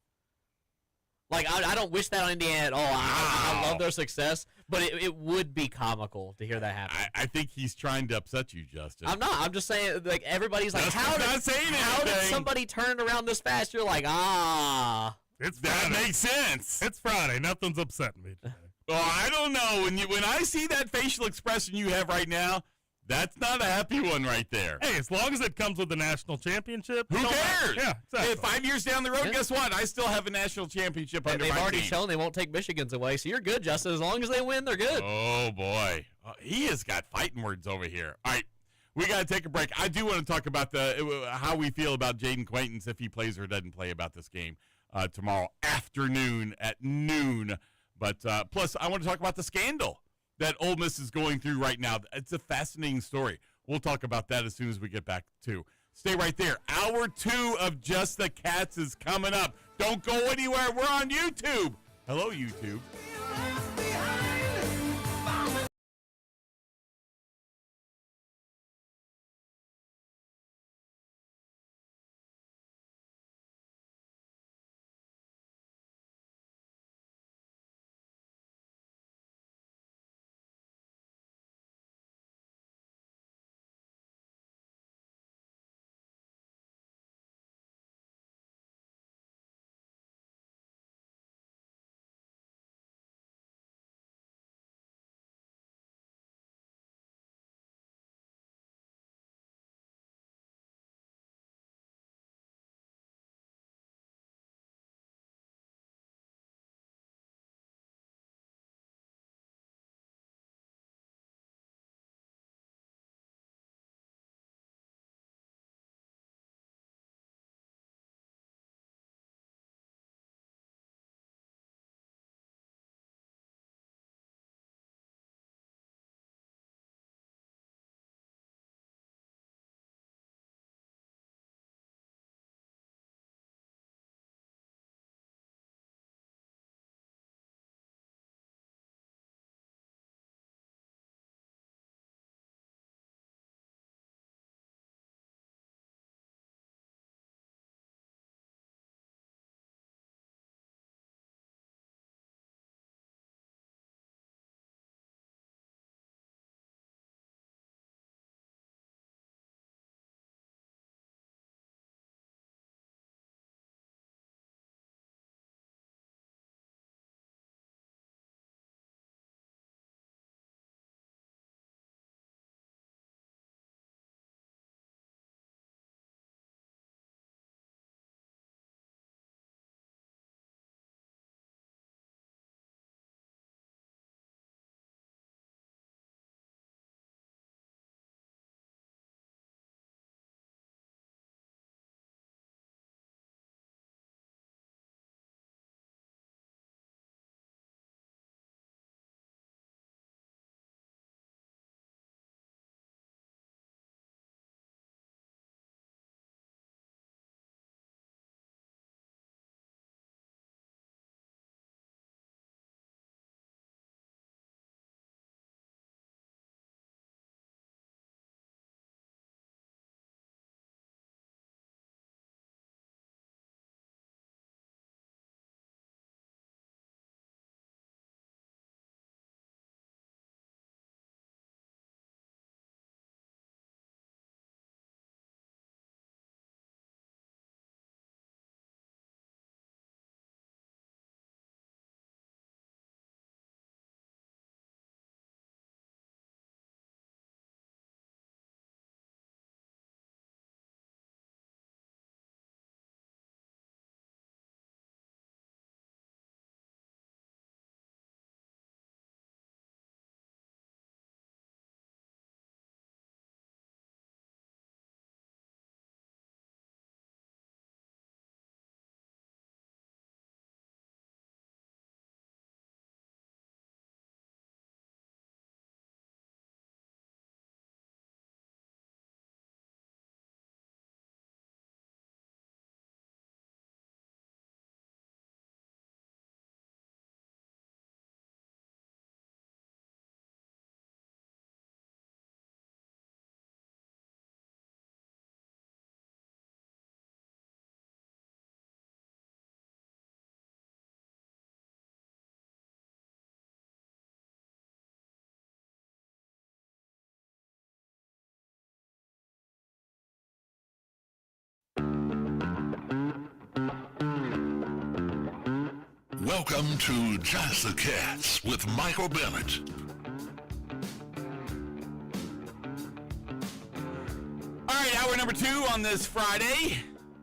Like, I don't wish that on Indiana at all. I love their success, but it would be comical to hear that happen. I think he's trying to upset you, Justin. I'm not. I'm just saying, like, everybody's like, how did somebody turn it around this fast? You're like, It's that Friday. makes sense. It's Friday. Nothing's upsetting me today. Well, I don't know. When I see that facial expression you have right now, that's not a happy one right there. Hey, as long as it comes with the national championship. Who don't cares? matter. Yeah, exactly. Hey, 5 years down the road, Yeah. guess what? I still have a national championship under They've my already team. shown they won't take Michigan's away, so you're good, Justin. As long as they win, they're good. Oh, boy. He has got fighting words over here. All right. We got to take a break. I do want to talk about how we feel about Jaden Quaintance, if he plays or doesn't play, about this game tomorrow afternoon at noon. But plus, I want to talk about the scandal that Ole Miss is going through right now. It's a fascinating story. We'll talk about that as soon as we get back, too. Stay right there. Hour 2 of Just the Cats is coming up. Don't go anywhere. We're on YouTube. Hello, YouTube. Welcome to Just the Cats with Michael Bennett. All right, hour number 2 on this Friday.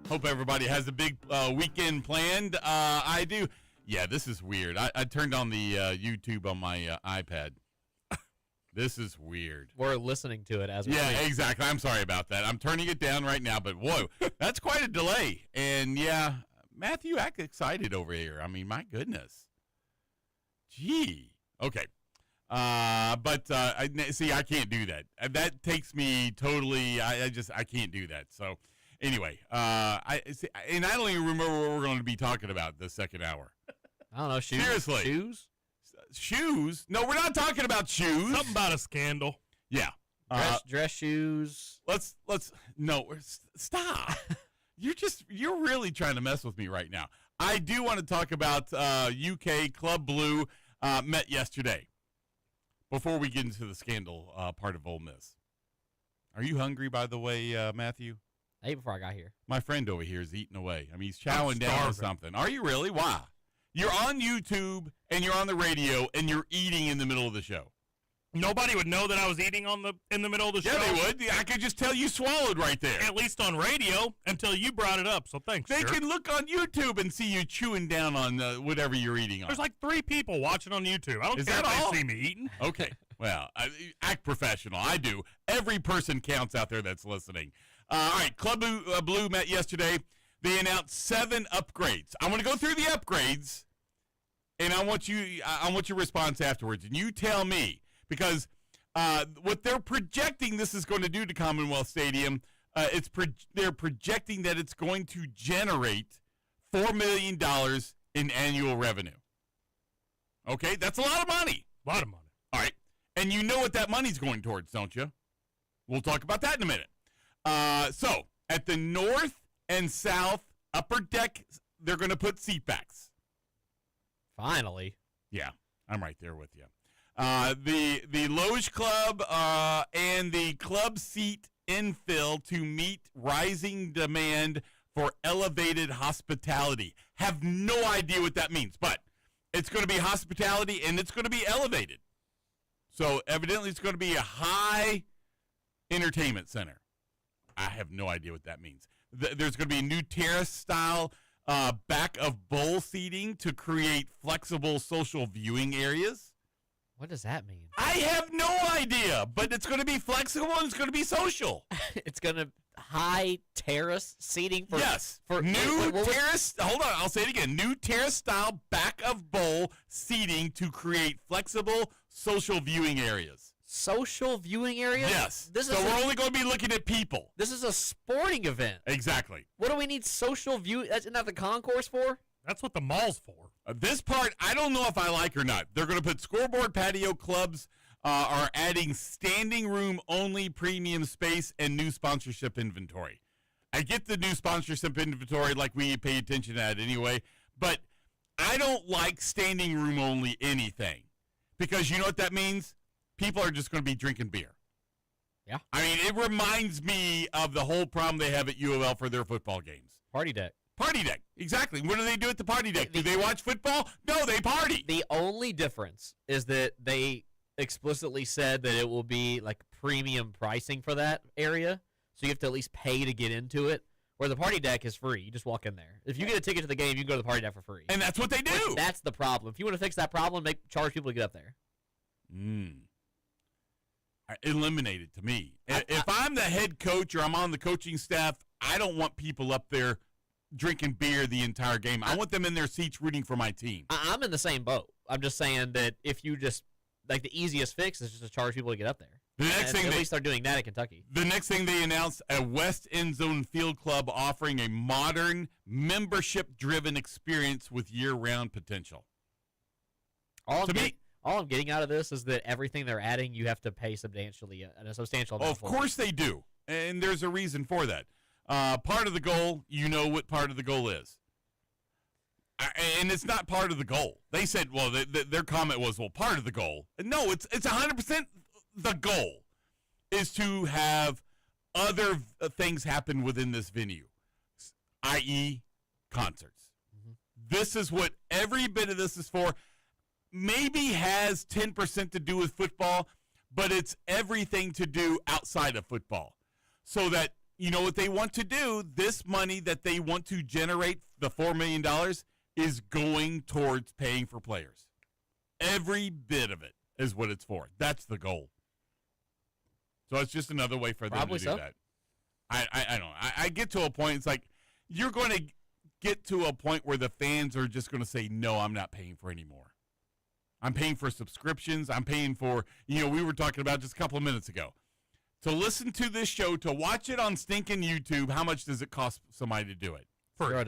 Hope everybody has a big weekend planned. I do. Yeah, this is weird. I turned on the YouTube on my iPad. This is weird. We're listening to it as we Yeah, speak. exactly. I'm sorry about that. I'm turning it down right now, but whoa, that's quite a delay. And yeah, Matthew, act excited over here. I mean, my goodness. Gee. Okay. But see, I can't do that. That takes me totally. I can't do that. So anyway, I don't even remember what we're going to be talking about the second hour. I don't know. Shoes? Seriously. Shoes? Shoes? No, we're not talking about shoes. Something about a scandal. Yeah. Dress shoes. Stop. You're really trying to mess with me right now. I do want to talk about UK Club Blue met yesterday. Before we get into the scandal part of Ole Miss. Are you hungry, by the way, Matthew? I ate before I got here. My friend over here is eating away. I mean, he's chowing down on starving. something. Are you really? Why? You're on YouTube and you're on the radio and you're eating in the middle of the show. Nobody would know that I was eating in the middle of the show. Yeah, they would. I could just tell you swallowed right there. At least on radio until you brought it up. So thanks. They sir. can look on YouTube and see you chewing down on whatever you're eating on. There's like 3 people watching on YouTube. I don't Is care that if all? they see me eating. Okay. Well, act professional. I do. Every person counts out there that's listening. All right. Club Blue met yesterday. They announced 7 upgrades. I want to go through the upgrades, and I want your response afterwards. And you tell me, because what they're projecting this is going to do to Commonwealth Stadium, they're projecting that it's going to generate $4 million in annual revenue. Okay, that's a lot of money. A lot of money. All right, and you know what that money's going towards, don't you? We'll talk about that in a minute. So at the north and south upper deck, they're going to put seat backs. Finally. Yeah, I'm right there with you. The Loge Club and the club seat infill to meet rising demand for elevated hospitality. Have no idea what that means, but it's going to be hospitality and it's going to be elevated. So evidently it's going to be a high entertainment center. I have no idea what that means. There's going to be a new terrace-style back of bowl seating to create flexible social viewing areas. What does that mean? I have no idea, but it's going to be flexible and it's going to be social. It's going to high terrace seating for Yes. for New what was- terrace. Hold on, I'll say it again. New terrace-style back of bowl seating to create flexible social viewing areas. social viewing area. Yes. This So is we're only going to be looking at people. this is a sporting event. Exactly. What do we need social view? That's not the concourse for. That's what the mall's for. This part, I don't know if I like or not. They're going to put scoreboard patio clubs, are adding standing room only premium space and new sponsorship inventory. I get the new sponsorship inventory, like we pay attention to that anyway, but I don't like standing room only anything because you know what that means? People are just going to be drinking beer. Yeah. I mean, it reminds me of the whole problem they have at U of L for their football games. Party deck. Party deck. Exactly. What do they do at the party deck? Do they watch football? No, they party. The only difference is that they explicitly said that it will be like premium pricing for that area, so you have to at least pay to get into it. Where the party deck is free, you just walk in there. If you get a ticket to the game, you can go to the party deck for free. And that's what they do. That's the problem. If you want to fix that problem, charge people to get up there. Eliminate it to me. If I'm the head coach or I'm on the coaching staff, I don't want people up there drinking beer the entire game. I want them in their seats rooting for my team. I'm in the same boat. I'm just saying that if you just like the easiest fix is just to charge people to get up there. The next And thing at least they're doing that at Kentucky. The next thing they announced, a West End Zone Field Club offering a modern, membership-driven experience with year-round potential. All To me- I'm getting out of this is that everything they're adding, you have to pay substantially a substantial amount. Of course they do, and there's a reason for that. Part of the goal, you know what part of the goal is. And it's not part of the goal. They said, well, their comment was, well, part of the goal. No, it's 100% the goal is to have other things happen within this venue, i.e. concerts. This is what every bit of this is for. Maybe has 10% to do with football, but it's everything to do outside of football. So that, you know what they want to do, this money that they want to generate, the $4 million, is going towards paying for players. Every bit of it is what it's for. That's the goal. So it's just another way for them Probably to do so. that. I don't know. I get to a point, it's like, you're going to get to a point where the fans are just going to say, no, I'm not paying for any more. I'm paying for subscriptions. I'm paying for, we were talking about just a couple of minutes ago. To listen to this show, to watch it on stinking YouTube, how much does it cost somebody to do it? $0.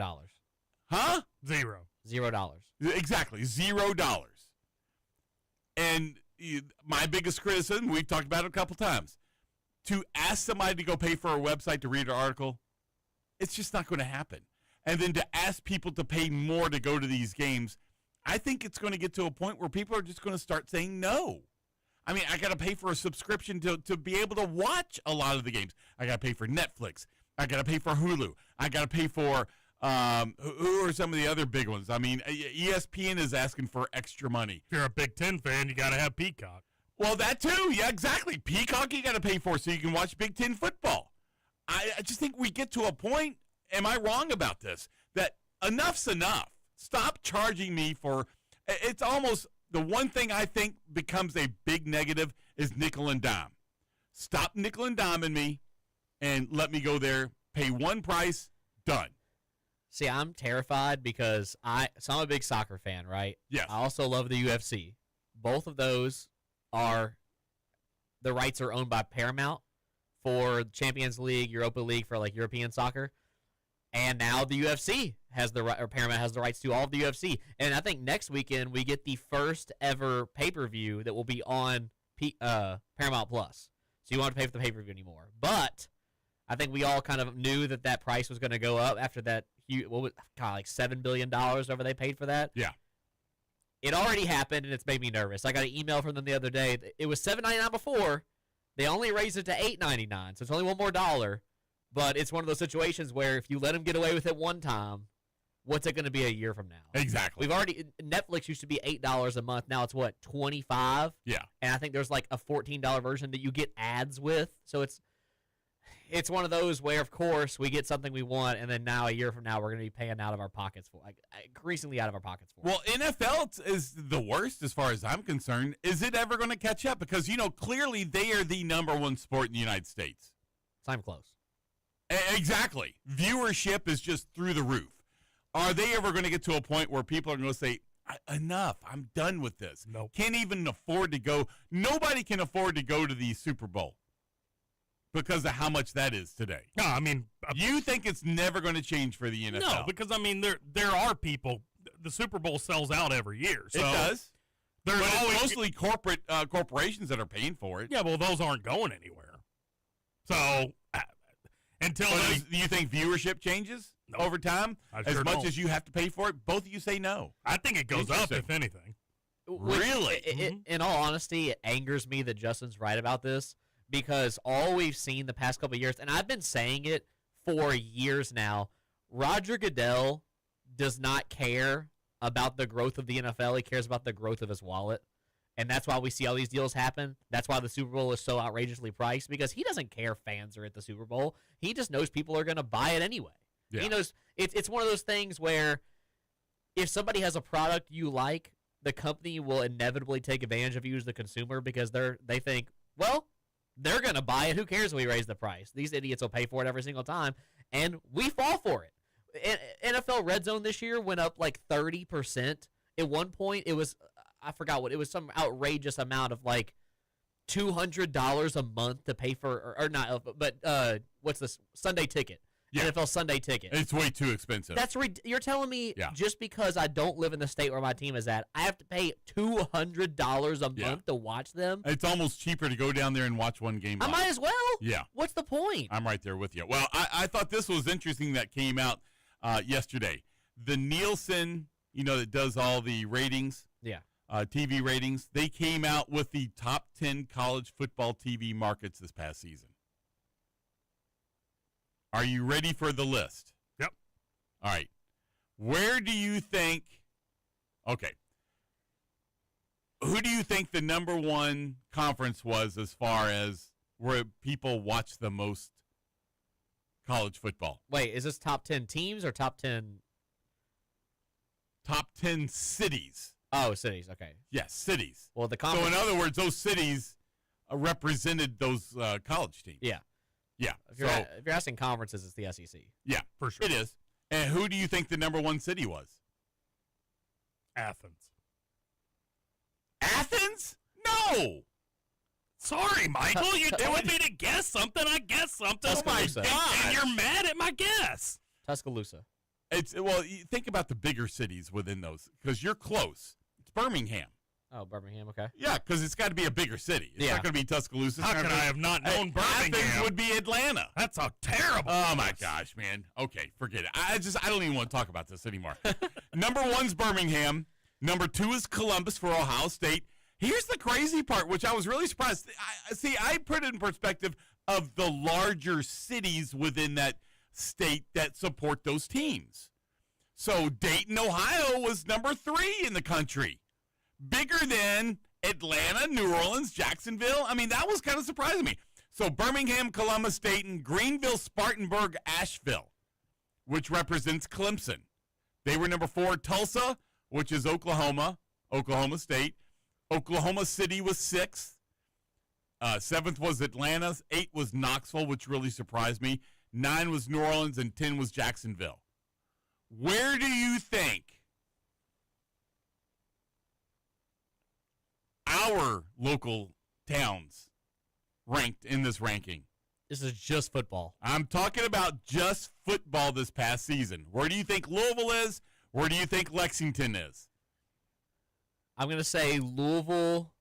Huh? $0. $0. Exactly. $0. And my biggest criticism, we've talked about it a couple times, to ask somebody to go pay for a website to read an article, it's just not going to happen. And then to ask people to pay more to go to these games, I think it's going to get to a point where people are just going to start saying no. I mean, I got to pay for a subscription to be able to watch a lot of the games. I got to pay for Netflix. I got to pay for Hulu. I got to pay for who are some of the other big ones? I mean, ESPN is asking for extra money. If you're a Big Ten fan, you got to have Peacock. Well, that too. Yeah, exactly. Peacock you got to pay for so you can watch Big Ten football. I just think we get to a point, am I wrong about this, that enough's enough. Stop charging me for, it's almost, the one thing I think becomes a big negative is nickel and dime. Stop nickel and diming me and let me go there, pay one price, done. See, I'm terrified because I'm a big soccer fan, right? Yes. I also love the UFC. Both of those the rights are owned by Paramount for Champions League, Europa League for like European soccer. And now the UFC has the right, or Paramount has the rights to all of the UFC. And I think next weekend we get the first ever pay-per-view that will be on Paramount Plus. So you won't have to pay for the pay-per-view anymore. But I think we all kind of knew that price was going to go up after that huge, like $7 billion over they paid for that. Yeah. It already happened, and it's made me nervous. I got an email from them the other day. It was $7.99 before. They only raised it to $8.99, so it's only one more dollar. But it's one of those situations where if you let them get away with it one time, what's it going to be a year from now? Exactly. Netflix used to be $8 a month. Now it's what, $25? Yeah. And I think there's like a $14 version that you get ads with. So it's one of those where, of course, we get something we want, and then now a year from now we're going to be paying out of our pockets for, like, increasingly out of our pockets for. Well, NFL is the worst as far as I'm concerned. Is it ever going to catch up? Because, clearly they are the number one sport in the United States. I'm close. Exactly. Viewership is just through the roof. Are they ever going to get to a point where people are going to say, enough, I'm done with this? Nope. Can't even afford to go. Nobody can afford to go to the Super Bowl because of how much that is today. No, I mean, You think it's never going to change for the NFL? no, because I mean, there are people. The Super Bowl sells out every year. So it does. There's But always it's mostly corporations that are paying for it. Yeah, well, those aren't going anywhere. So until But do you think viewership changes No. over time I as sure much don't. as you have to pay for it? Both of you say no. I think it goes up Interesting. if anything. Really? In all honesty, it angers me that Justin's right about this because all we've seen the past couple of years, and I've been saying it for years now, Roger Goodell does not care about the growth of the NFL. He cares about the growth of his wallet. And that's why we see all these deals happen. That's why the Super Bowl is so outrageously priced, because he doesn't care if fans are at the Super Bowl. He just knows people are going to buy it anyway. Yeah. He knows it's one of those things where if somebody has a product you like, the company will inevitably take advantage of you as the consumer because they think, well, they're going to buy it. Who cares if we raise the price? These idiots will pay for it every single time, and we fall for it. NFL Red Zone this year went up like 30%. At one point, it was, I forgot what, it was some outrageous amount of like $200 a month to pay for, or not, but what's this, Sunday ticket. Yeah. NFL Sunday ticket. It's way too expensive. You're telling me Yeah. just because I don't live in the state where my team is at, I have to pay $200 a Yeah. month to watch them? It's almost cheaper to go down there and watch one game I live. might as well. Yeah. What's the point? I'm right there with you. Well, I thought this was interesting that came out yesterday. The Nielsen, that does all the ratings, Yeah. TV ratings, they came out with the top 10 college football TV markets this past season. Are you ready for the list? Yep. All right. Where do you think? Okay. Who do you think the number one conference was as far as where people watch the most college football? Wait, is this top 10 teams or top 10? Top 10 cities. Oh, cities. Okay. Yes, cities. Well, the So, conference. in other words, those cities represented those college teams. Yeah. Yeah. If you're, if you're asking conferences, it's the SEC. Yeah, For sure. it is. And who do you think the number one city was? Athens. Athens? No. Sorry, Michael. You told me to guess something. I guessed something. Oh my Tuscaloosa. God. And you're mad at my guess. Tuscaloosa. You think about the bigger cities within those because you're close. It's Birmingham. Oh, Birmingham. Okay. Yeah, because it's got to be a bigger city. It's Yeah. not going to be Tuscaloosa. It's How not could gonna- I have not known Athens Birmingham? would be Atlanta. That's a terrible. Oh my guess. gosh, man. Okay, forget it. I don't even want to talk about this anymore. Number one's Birmingham. Number two is Columbus for Ohio State. Here's the crazy part, which I was really surprised. I put it in perspective of the larger cities within that state that support those teams. So Dayton, Ohio was number 3 in the country. Bigger than Atlanta, New Orleans, Jacksonville. I mean, that was kind of surprising me. So Birmingham, Columbus, Dayton, Greenville, Spartanburg, Asheville, which represents Clemson. They were number 4. Tulsa, which is Oklahoma State. Oklahoma City was 6th. 7th was Atlanta. 8 was Knoxville, which really surprised me. 9 was New Orleans, and 10 was Jacksonville. Where do you think our local towns ranked in this ranking? This is just football. I'm talking about just football this past season. Where do you think Louisville is? Where do you think Lexington is? I'm going to say Louisville.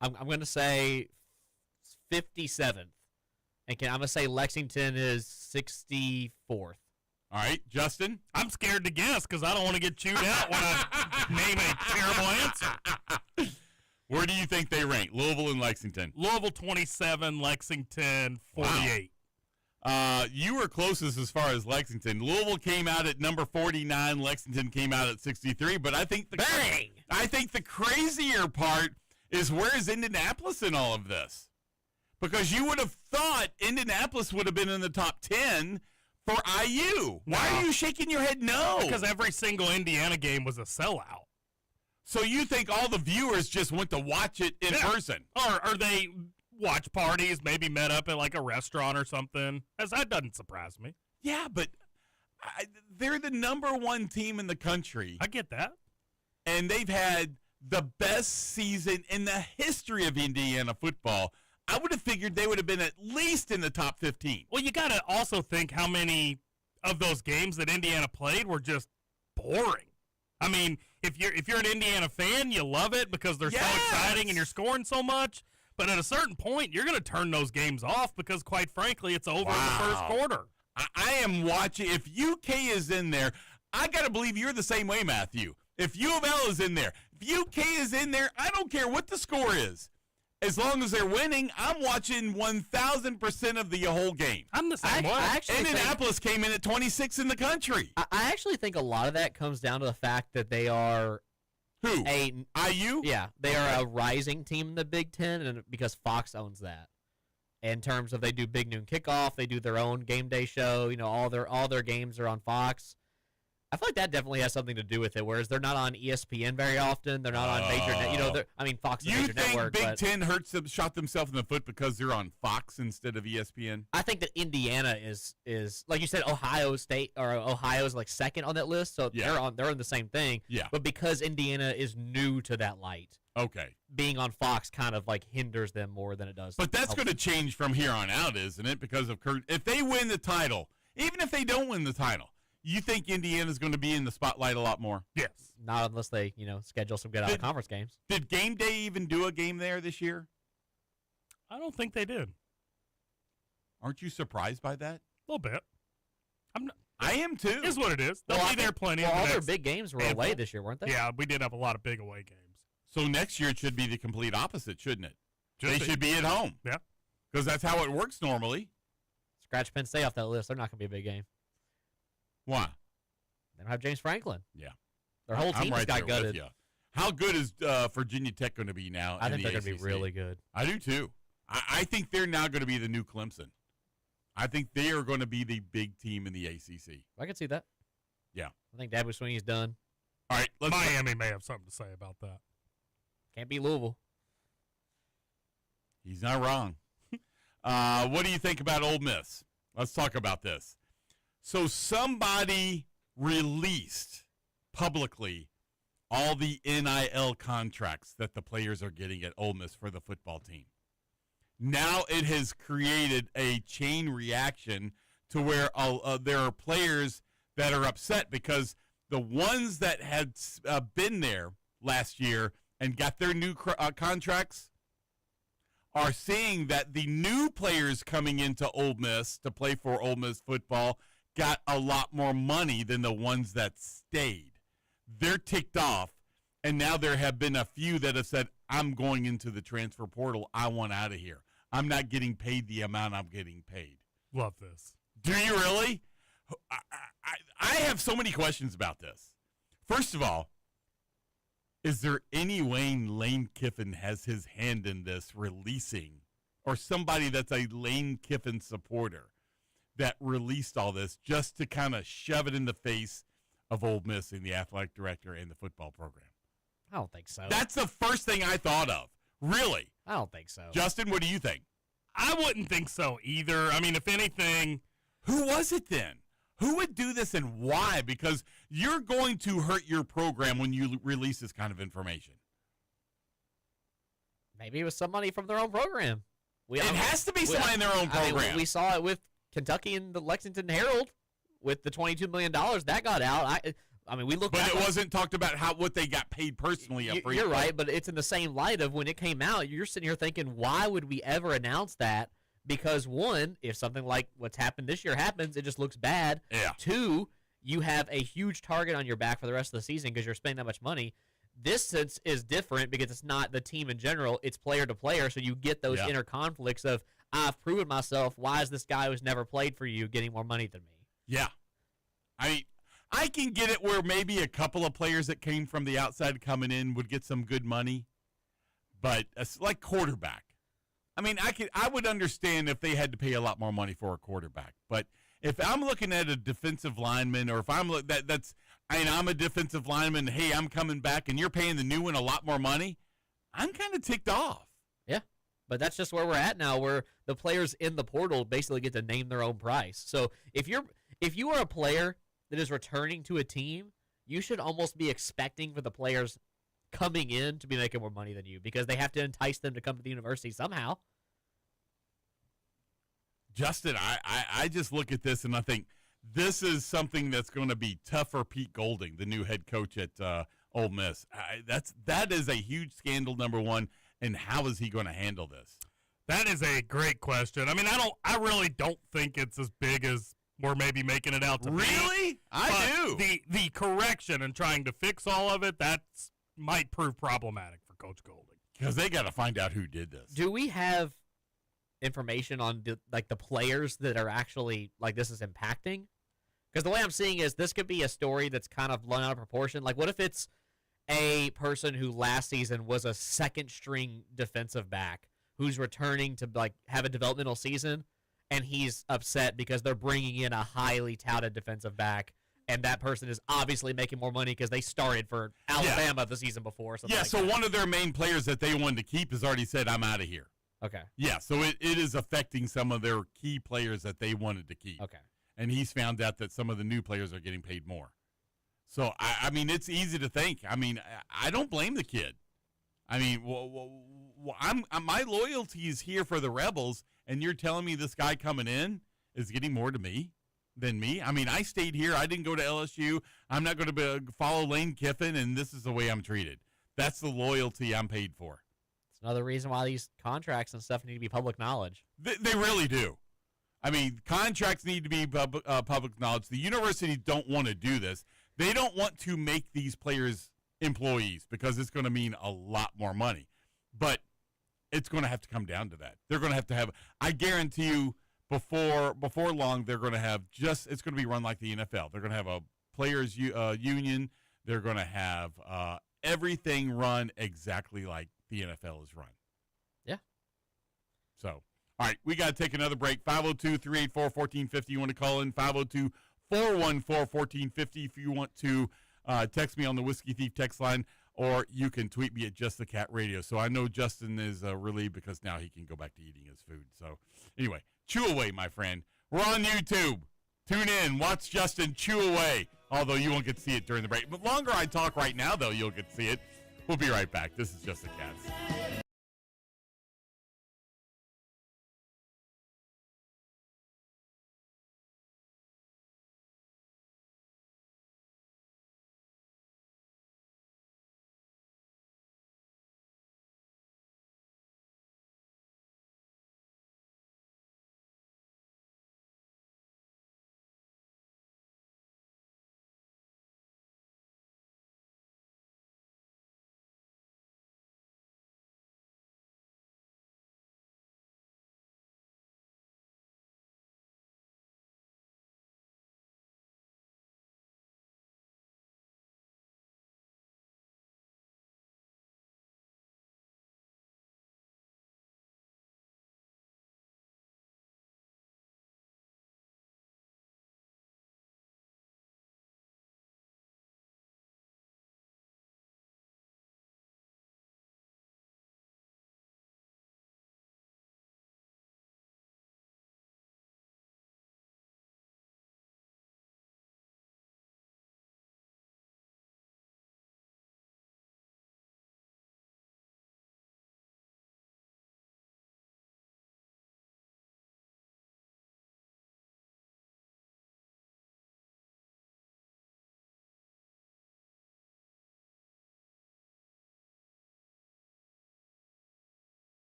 I'm going to say 57th. And I'm going to say Lexington is 64th. All right, Justin? I'm scared to guess because I don't want to get chewed out when I name a terrible answer. Where do you think they rank? Louisville and Lexington. Louisville 27, Lexington 48. You were closest as far as Lexington. Louisville came out at number 49. Lexington came out at 63. But I think the crazier part is where is Indianapolis in all of this? Because you would have thought Indianapolis would have been in the top 10 for IU. Why No. are you shaking your head no? Because every single Indiana game was a sellout. So you think all the viewers just went to watch it in Yeah. person? Or they watch parties, maybe met up at like a restaurant or something. As that doesn't surprise me. Yeah, but they're the number 1 team in the country, I get that. and they've had the best season in the history of Indiana football. I would have figured they would have been at least in the top 15. Well, you got to also think how many of those games that Indiana played were just boring. I mean, if you're an Indiana fan, you love it because they're so exciting and you're scoring so much. But at a certain point, you're going to turn those games off because, quite frankly, it's over in the first Wow. quarter. I am watching. If UK is in there, I got to believe you're the same way, Matthew. If U of L is in there, if UK is in there, I don't care what the score is. As long as they're winning, I'm watching 1,000% of the whole game. I'm the same way. I actually think, Indianapolis came in at 26 in the country. I actually think a lot of that comes down to the fact that they are Who? a IU? yeah they are a rising team in the Big Ten, and because Fox owns that. In terms of they do Big Noon Kickoff, they do their own game day show. You know, all their games are on Fox. I feel like that definitely has something to do with it. Whereas they're not on ESPN very often. They're not on major. Fox is a You major think network. Big but Ten shot themselves in the foot because they're on Fox instead of ESPN? I think that Indiana is like you said, Ohio State or Ohio is like second on that list. So Yeah. they're in the same thing. Yeah. But because Indiana is new to that light, Okay. being on Fox kind of like hinders them more than it does. But that's helps going to change from here on out, isn't it? Because of Kurt. If they win the title, even if they don't win the title, you think Indiana's going to be in the spotlight a lot more? Yes. Not unless they, schedule some good out of conference games. Did Game Day even do a game there this year? I don't think they did. Aren't you surprised by that? A little bit. I'm not. I am too. Is what it is. They'll I be there think- plenty well, of all the their next big games were handful. away this year, weren't they? Yeah, we did have a lot of big away games. So next year it should be the complete opposite, shouldn't it? They be. should be at home. Yeah. Because that's how it works normally. Scratch Penn State off that list. They're not going to be a big game. Why? don't have James Franklin. Yeah. Their whole I'm team right got there gutted. with you. How good is Virginia Tech going to be now? I in think the they're going to be ACC? really good. I do too. I think they're now going to be the new Clemson. I think they are going to be the big team in the ACC. I can see that. Yeah. I think Dabo Swinney's done. All right, Miami may have something to say about that. Can't beat Louisville. He's not wrong. What do you think about Ole Miss? Let's talk about this. So somebody released publicly all the NIL contracts that the players are getting at Ole Miss for the football team. Now it has created a chain reaction to where there are players that are upset because the ones that had been there last year and got their new contracts are seeing that the new players coming into Ole Miss to play for Ole Miss football got a lot more money than the ones that stayed. They're ticked off, and now there have been a few that have said, I'm going into the transfer portal. I want out of here. I'm not getting paid the amount I'm getting paid. Love this. Do you really? I have so many questions about this. First of all, is there any way Lane Kiffin has his hand in this releasing, or somebody that's a Lane Kiffin supporter that released all this just to kind of shove it in the face of Ole Miss and the athletic director and the football program? I don't think so. That's the first thing I thought of. Really? I don't think so. Justin, what do you think? I wouldn't think so either. I mean, if anything, Who was it then? Who would do this and why? Because you're going to hurt your program when you release this kind of information. Maybe it was somebody from their own program. It has to be somebody in their own I mean, program. we saw it with Kentucky and the Lexington Herald with the $22 million that got out. I mean, we looked. But it wasn't talked about what they got paid personally. You're right, but it's in the same light of when it came out. You're sitting here thinking, why would we ever announce that? Because one, if something like what's happened this year happens, it just looks bad. Yeah. Two, you have a huge target on your back for the rest of the season because you're spending that much money. This is different because it's not the team in general; it's player to player. So you get those inner conflicts of I've proven myself. Why is this guy who's never played for you getting more money than me? Yeah. I can get it where maybe a couple of players that came from the outside coming in would get some good money, but it's like quarterback. I mean, I would understand if they had to pay a lot more money for a quarterback, but if I'm looking at a defensive lineman, or if I'm I'm a defensive lineman, hey, I'm coming back, and you're paying the new one a lot more money, I'm kind of ticked off. Yeah, but that's just where we're at now, where the players in the portal basically get to name their own price. So if you are a player that is returning to a team, you should almost be expecting for the players coming in to be making more money than you because they have to entice them to come to the university somehow. Justin, I just look at this and I think this is something that's going to be tough for Pete Golding, the new head coach at Ole Miss. That is a huge scandal, number one, and how is he going to handle this? that is a great question. I mean, I really don't think it's as big as we're maybe making it out to be. Really? I do. The correction and trying to fix all of it, might prove problematic for Coach Golding. Because they got to find out who did this. Do we have information on the players that are actually this is impacting? Because the way I'm seeing is this could be a story that's kind of blown out of proportion. Like, what if it's a person who last season was a second-string defensive back who's returning to have a developmental season, and he's upset because they're bringing in a highly touted defensive back, and that person is obviously making more money because they started for Alabama the season before. Yeah, so one of their main players that they wanted to keep has already said, I'm out of here. Okay. Yeah, so it is affecting some of their key players that they wanted to keep. Okay. And he's found out that some of the new players are getting paid more. So, I mean, it's easy to think. I mean, I don't blame the kid. I mean, my loyalty is here for the Rebels, and you're telling me this guy coming in is getting more to me than me? I mean, I stayed here. I didn't go to LSU. I'm not going to follow Lane Kiffin, and this is the way I'm treated. That's the loyalty I'm paid for. It's another reason why these contracts and stuff need to be public knowledge. They really do. I mean, contracts need to be public knowledge. The universities don't want to do this. They don't want to make these players employees because it's going to mean a lot more money. But it's going to have to come down to that. They're going to have, I guarantee you, before long, they're going to have it's going to be run like the NFL. They're going to have a players union. They're going to have everything run exactly like the NFL is run. Yeah. So, all right, we got to take another break. 502-384-1450. You want to call in? 502-414-1450 if you want to text me on the Whiskey Thief text line, or you can tweet me at Just the Cat Radio. So I know Justin is relieved because now he can go back to eating his food. So anyway, chew away, my friend. We're on YouTube. Tune in. Watch Justin chew away, although you won't get to see it during the break. But longer I talk right now, though, you'll get to see it. We'll be right back. This is Just the Cats.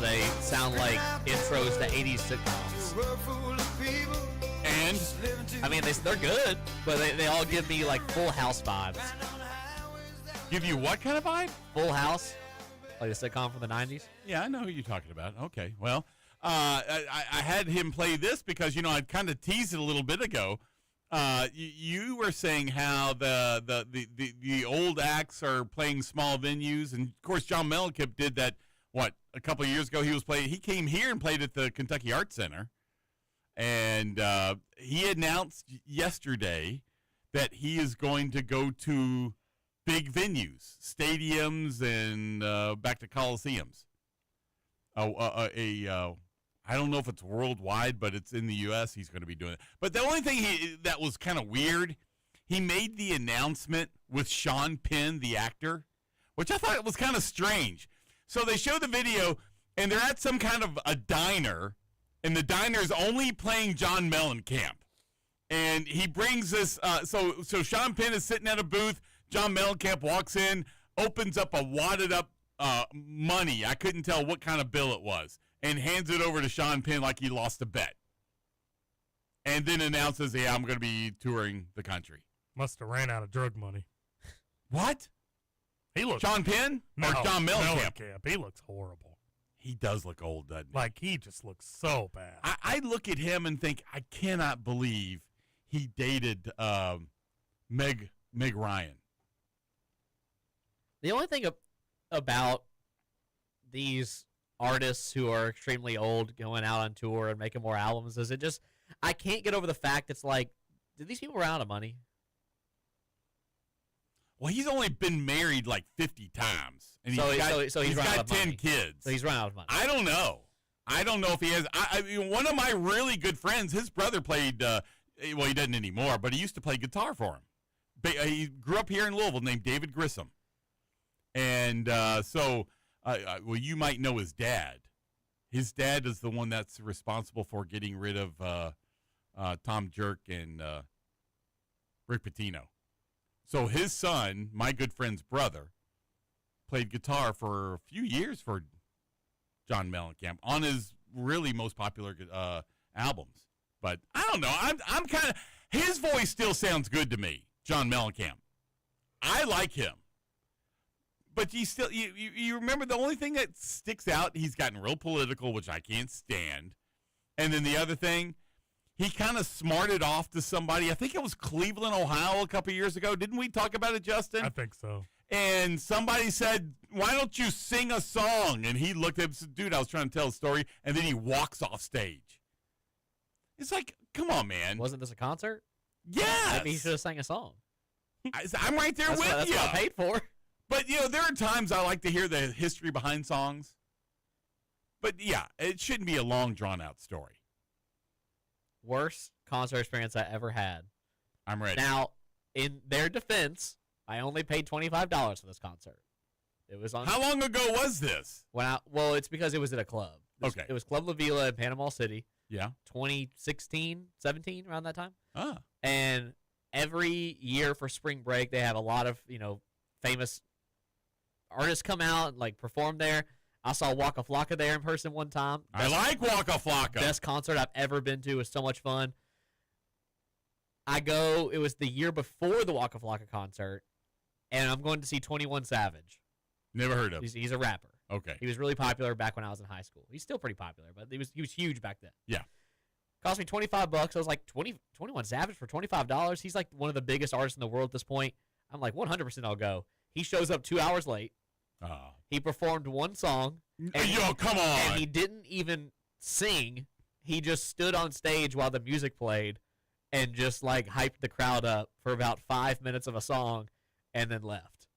they sound like intros to 80s sitcoms. And I mean, they're good, but they all give me like Full House vibes. give you what kind of vibe? Full House, like a sitcom from the 90s. Yeah, I know who you're talking about. Okay, well, I had him play this because, I kind of teased it a little bit ago. You were saying how the old acts are playing small venues, and of course John Mellencamp did that. What, a couple of years ago he came here and played at the Kentucky Arts Center, and he announced yesterday that he is going to go to big venues, stadiums, and back to coliseums. I don't know if it's worldwide, but it's in the U.S. He's going to be doing it. But the only thing that was kind of weird, he made the announcement with Sean Penn, the actor, which I thought was kind of strange. So they show the video, and they're at some kind of a diner, and the diner is only playing John Mellencamp. And he brings this, so Sean Penn is sitting at a booth. John Mellencamp walks in, opens up a wadded up money. I couldn't tell what kind of bill it was, and hands it over to Sean Penn like he lost a bet. And then announces, yeah, I'm going to be touring the country. Must have ran out of drug money. What? He looks Sean Penn or John Mellencamp? He looks horrible. He does look old, doesn't he? Like, he just looks so bad. I look at him and think, I cannot believe he dated Meg Ryan. The only thing about these artists who are extremely old going out on tour and making more albums is I can't get over the fact it's like, did these people run out of money? Well, he's only been married like 50 times. And So he's run out got of 10 money. kids. So he's run out of money. I don't know. I don't know if he has. I mean, one of my really good friends, his brother played, well, he doesn't anymore, but he used to play guitar for him. He grew up here in Louisville named David Grissom. And well, you might know his dad. His dad is the one that's responsible for getting rid of Tom Jerk and Rick Pitino. So his son, my good friend's brother, played guitar for a few years for John Mellencamp on his really most popular albums. But I don't know. I'm kind of, his voice still sounds good to me, John Mellencamp. I like him. But you remember the only thing that sticks out, he's gotten real political, which I can't stand. And then the other thing, he kind of smarted off to somebody. I think it was Cleveland, Ohio a couple years ago. Didn't we talk about it, Justin? I think so. And somebody said, why don't you sing a song? And he looked at him and said, dude, I was trying to tell a story. And then he walks off stage. It's like, come on, man. Wasn't this a concert? Yes. Maybe he should have sang a song. I'm right there with That's you. what I paid for. But, there are times I like to hear the history behind songs. But, yeah, it shouldn't be a long, drawn-out story. Worst concert experience I ever had. I'm ready. Now, in their defense, I only paid $25 for this concert. It was on. How long ago was this? Well, it's because it was at a club. Okay. It was Club La Vila in Panama City, Yeah. 2016, 17, around that time. Ah. And every year for spring break, they have a lot of, famous artists come out and, like, perform there. I saw Waka Flocka there in person one time. I like Waka Flocka. Best concert I've ever been to. It was so much fun. It was the year before the Waka Flocka concert, and I'm going to see 21 Savage. Never heard of him. He's a rapper. Okay. He was really popular back when I was in high school. He's still pretty popular, but he was huge back then. Yeah. Cost me $25. I was like, 21 Savage for $25? He's like one of the biggest artists in the world at this point. I'm like, 100% I'll go. He shows up 2 hours late. Oh. He performed one song. Yo, come on. And he didn't even sing. He just stood on stage while the music played and just, like, hyped the crowd up for about 5 minutes of a song and then left.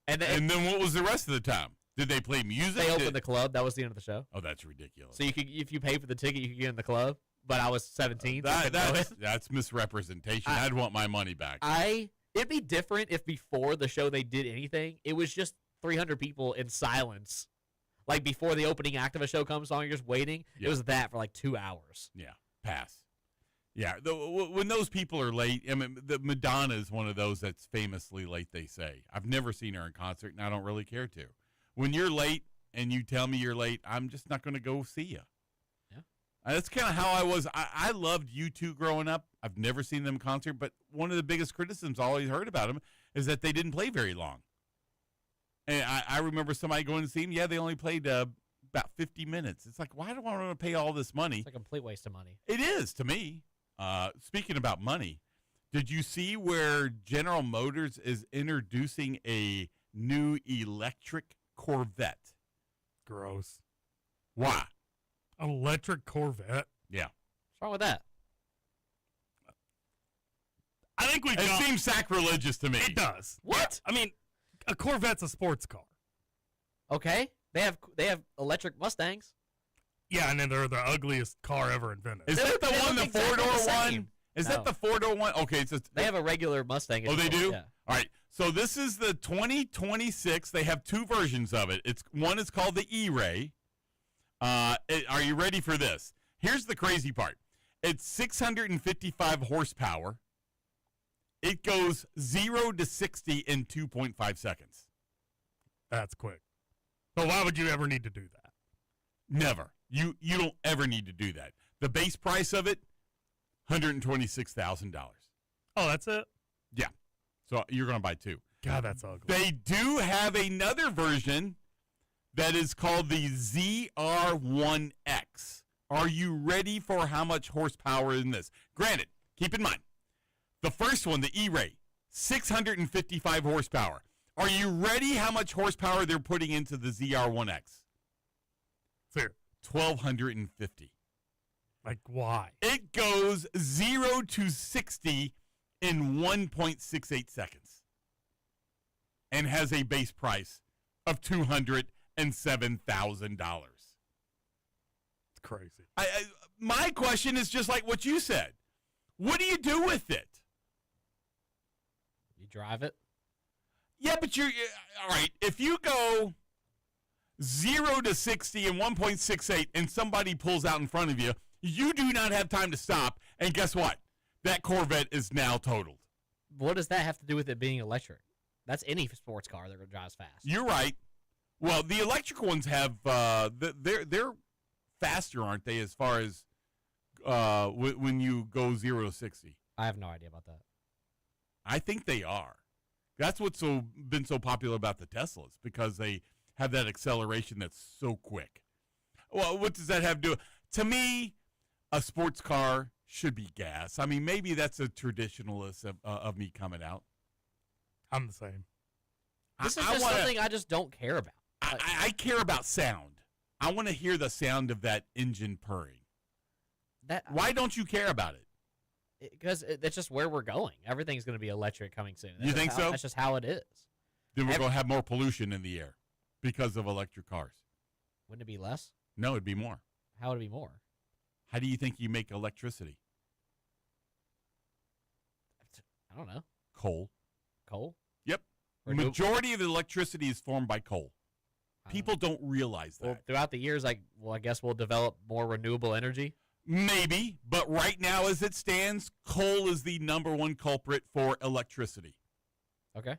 And then what was the rest of the time? Did they play music? They opened the club. That was the end of the show. Oh, that's ridiculous. So if you pay for the ticket, you could get in the club. But I was 17. That's misrepresentation. I'd want my money back. It'd be different if before the show they did anything. It was just 300 people in silence. Like before the opening act of a show comes on, you're just waiting. Yeah. It was that for like 2 hours. Yeah, pass. Yeah, when those people are late, I mean, the Madonna is one of those that's famously late, they say. I've never seen her in concert, and I don't really care to. When you're late, and you tell me you're late, I'm just not going to go see you. Yeah. That's kind of how I was. I loved U2 growing up. I've never seen them in concert, but one of the biggest criticisms I always heard about them is that they didn't play very long. And I remember somebody going to see them. Yeah, they only played about 50 minutes. It's like, why do I want to pay all this money? It's a complete waste of money. It is to me. Speaking about money, did you see where General Motors is introducing a new electric Corvette? Gross. Why? Electric Corvette. Yeah. What's wrong with that? I think we've It got. seems sacrilegious to me. It does. What? I mean, a Corvette's a sports car. Okay. They have electric Mustangs. Yeah, and then they're the ugliest car ever invented. Is that the They one, look the exactly four-door the same. one? Is No. that the four-door one? Okay, it's just, They have a regular Mustang. oh, they do? Yeah. All right. So this is the 2026. They have two versions of it. One is called the E-Ray. Are you ready for this? Here's the crazy part. It's 655 horsepower. It goes 0 to 60 in 2.5 seconds. That's quick. But why would you ever need to do that? Never. You don't ever need to do that. The base price of it, $126,000. Oh, that's it? Yeah. So you're going to buy two. God, that's ugly. They do have another version that is called the ZR1X. Are you ready for how much horsepower in this? Granted, keep in mind, the first one, the E-Ray, 655 horsepower. Are you ready how much horsepower they're putting into the ZR1X? Fair. 1,250. Like, why? It goes 0 to 60 in 1.68 seconds and has a base price of $207,000. It's crazy. My question is just like what you said. What do you do with it? You drive it. Yeah, but all right. If you go 0 to 60 in 1.68 and somebody pulls out in front of you, you do not have time to stop. And guess what? That Corvette is now totaled. What does that have to do with it being electric? That's any sports car that drives fast. You're right. Well, the electric ones have they're faster, aren't they? As far as when you go 0 to 60, I have no idea about that. I think they are. That's what's been so popular about the Teslas, because they have that acceleration that's so quick. Well, what does that have to do? To me, a sports car should be gas. I mean, maybe that's a traditionalist of me coming out. I'm the same. This is just something I just don't care about. I care about sound. I want to hear the sound of that engine purring. Why don't you care about it? Because that's just where we're going. Everything's going to be electric coming soon. You think so? That's just how it is. Then we're going to have more pollution in the air because of electric cars. Wouldn't it be less? No, it'd be more. How would it be more? How do you think you make electricity? I don't know. Coal. Coal? Yep. The Renew- majority of the electricity is formed by coal. People don't realize that. Well, throughout the years, I guess we'll develop more renewable energy. Maybe, but right now as it stands, coal is the number one culprit for electricity. Okay.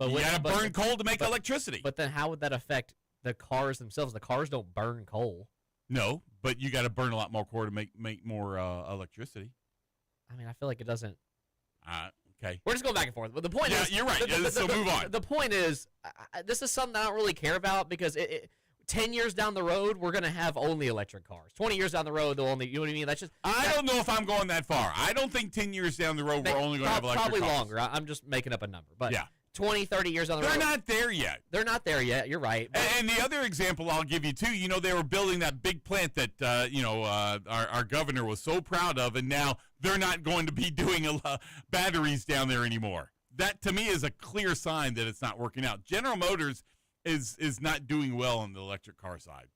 You got to burn coal to make electricity. But then how would that affect the cars themselves? The cars don't burn coal. No, but you got to burn a lot more coal to make more electricity. I mean, I feel like it doesn't. Okay. We're just going back and forth. But the point is, you're right. So move on. The point is, this is something I don't really care about because 10 years down the road, we're going to have only electric cars. 20 years down the road, they'll only, you know what I mean? That's just. I don't know if I'm going that far. I don't think 10 years down the road we're only going to have electric probably cars. longer. I'm just making up a number. But yeah. 20, 30 years down the road. They're not there yet. They're not there yet. You're right. And the other example I'll give you, too, they were building that big plant that, our governor was so proud of, and now they're not going to be doing batteries down there anymore. That, to me, is a clear sign that it's not working out. General Motors is not doing well on the electric car side.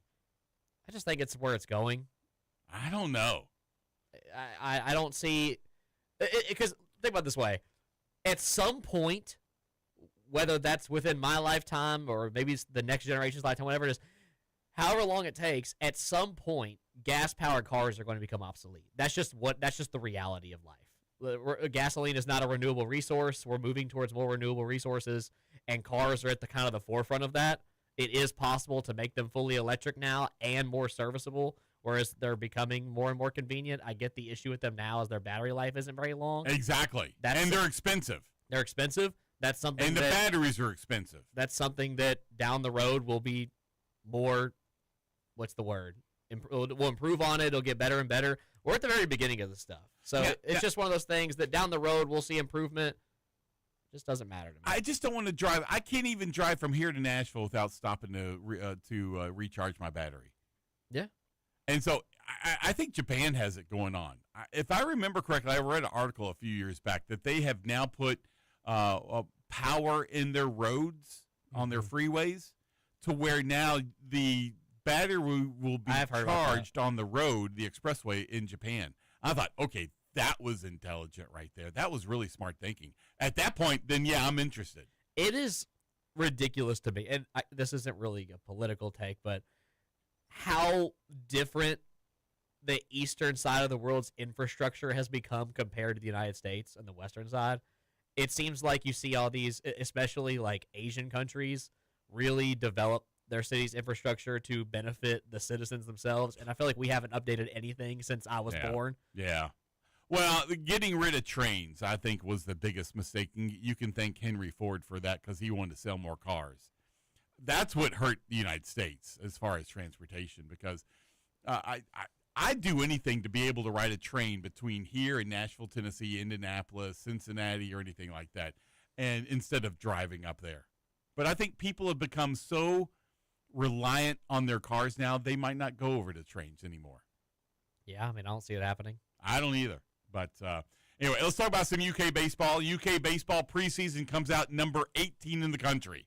I just think it's where it's going. I don't know. I don't see because think about it this way. At some point, whether that's within my lifetime or maybe it's the next generation's lifetime, whatever it is, however long it takes, at some point, gas-powered cars are going to become obsolete. That's just the reality of life. Gasoline is not a renewable resource. We're moving towards more renewable resources, and cars are at the kind of the forefront of that. it is possible to make them fully electric now and more serviceable, whereas they're becoming more and more convenient. I get the issue with them now is their battery life isn't very long. Exactly. That's- And they're expensive. They're expensive. That's something And the that batteries are expensive. that's something that down the road will be more. What's the word? We'll improve on it. It'll get better and better. We're at the very beginning of this stuff, so Yeah, it's just one of those things that down the road we'll see improvement. Just doesn't matter to me. I just don't want to drive. I can't even drive from here to Nashville without stopping to recharge my battery. Yeah. And so I think Japan has it going on. If I remember correctly, I read an article a few years back that they have now put power in their roads on their freeways to where now the battery will be I've heard about that. charged on the road, the expressway in Japan. I thought, okay, that was intelligent right there. That was really smart thinking. At that point, then yeah, I'm interested. It is ridiculous to me, and this isn't really a political take, but how different the eastern side of the world's infrastructure has become compared to the United States and the western side. It seems like you see all these, especially like Asian countries, really develop their city's infrastructure to benefit the citizens themselves, and I feel like we haven't updated anything since I was born. Yeah. Well, getting rid of trains, I think, was the biggest mistake. You can thank Henry Ford for that because he wanted to sell more cars. That's what hurt the United States as far as transportation because I'd do anything to be able to ride a train between here and Nashville, Tennessee, Indianapolis, Cincinnati, or anything like that, and instead of driving up there. But I think people have become so reliant on their cars now, they might not go over to trains anymore. Yeah, I mean, I don't see it happening. I don't either. But anyway, let's talk about some UK baseball. UK baseball preseason comes out number 18 in the country.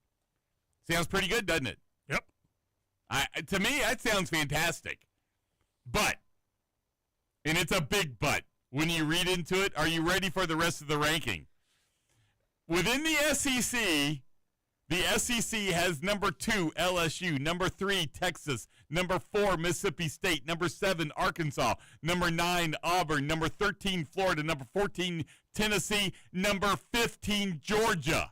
Sounds pretty good, doesn't it? Yep. To me, that sounds fantastic. But, and it's a big but, when you read into it, are you ready for the rest of the ranking? Within the SEC has number 2, LSU, number 3, Texas, number 4, Mississippi State, number 7, Arkansas, number 9, Auburn, number 13, Florida, number 14, Tennessee, number 15, Georgia.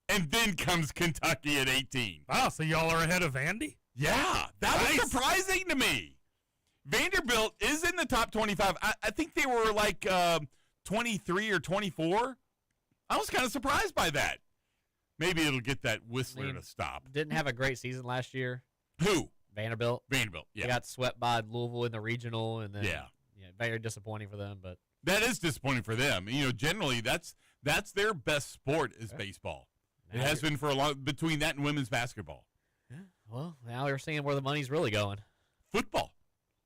And then comes Kentucky at 18. Wow, so y'all are ahead of Vandy? Yeah, that was Nice. surprising to me. Vanderbilt is in the top 25. I think they were like 23 or 24. I was kind of surprised by that. Maybe it'll get that Whistler to stop. Didn't have a great season last year. Who? Vanderbilt. Vanderbilt, They yeah. got swept by Louisville in the regional, and then Yeah. very disappointing for them. But That is disappointing for them. You know, generally that's their best sport is baseball. It now has been for a long between that and women's basketball. well, now we're seeing where the money's really going, Football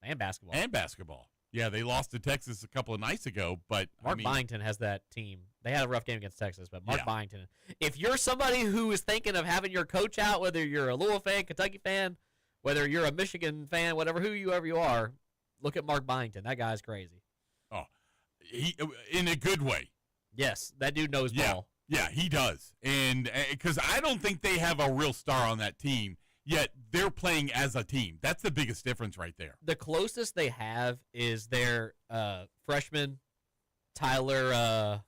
and basketball. and basketball. Yeah, they lost to Texas a couple of nights ago, but Mark I mean, Byington has that team. They had a rough game against Texas, but Mark Yeah. Byington. If you're somebody who is thinking of having your coach out, whether you're a Louisville fan, Kentucky fan, whether you're a Michigan fan, whatever you are, look at Mark Byington. That guy's crazy. he in a good way. Yes, that dude knows Yeah. ball. Yeah, he does. And because I don't think they have a real star on that team, yet they're playing as a team. That's the biggest difference right there. The closest they have is their freshman Tyler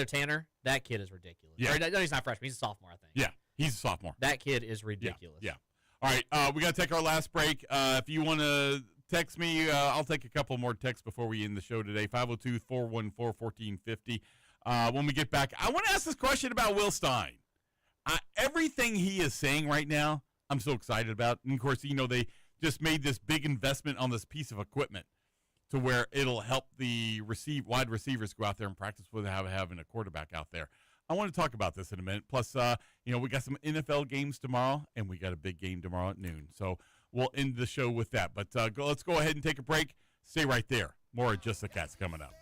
Tanner. That kid is ridiculous. Yeah. Or, no, he's not freshman. He's a sophomore, I think. Yeah, he's a sophomore. That kid is ridiculous. Yeah. All right, we got to take our last break. If you want to text me, I'll take a couple more texts before we end the show today. 502-414-1450. When we get back, I want to ask this question about Will Stein. Everything he is saying right now, I'm so excited about. And, of course, you know, they just made this big investment on this piece of equipment to where it'll help the wide receivers go out there and practice without having a quarterback out there. I want to talk about this in a minute. Plus, you know, we got some NFL games tomorrow, and we got a big game tomorrow at noon. So we'll end the show with that. But let's go ahead and take a break. Stay right there. More of Just the Cats coming up.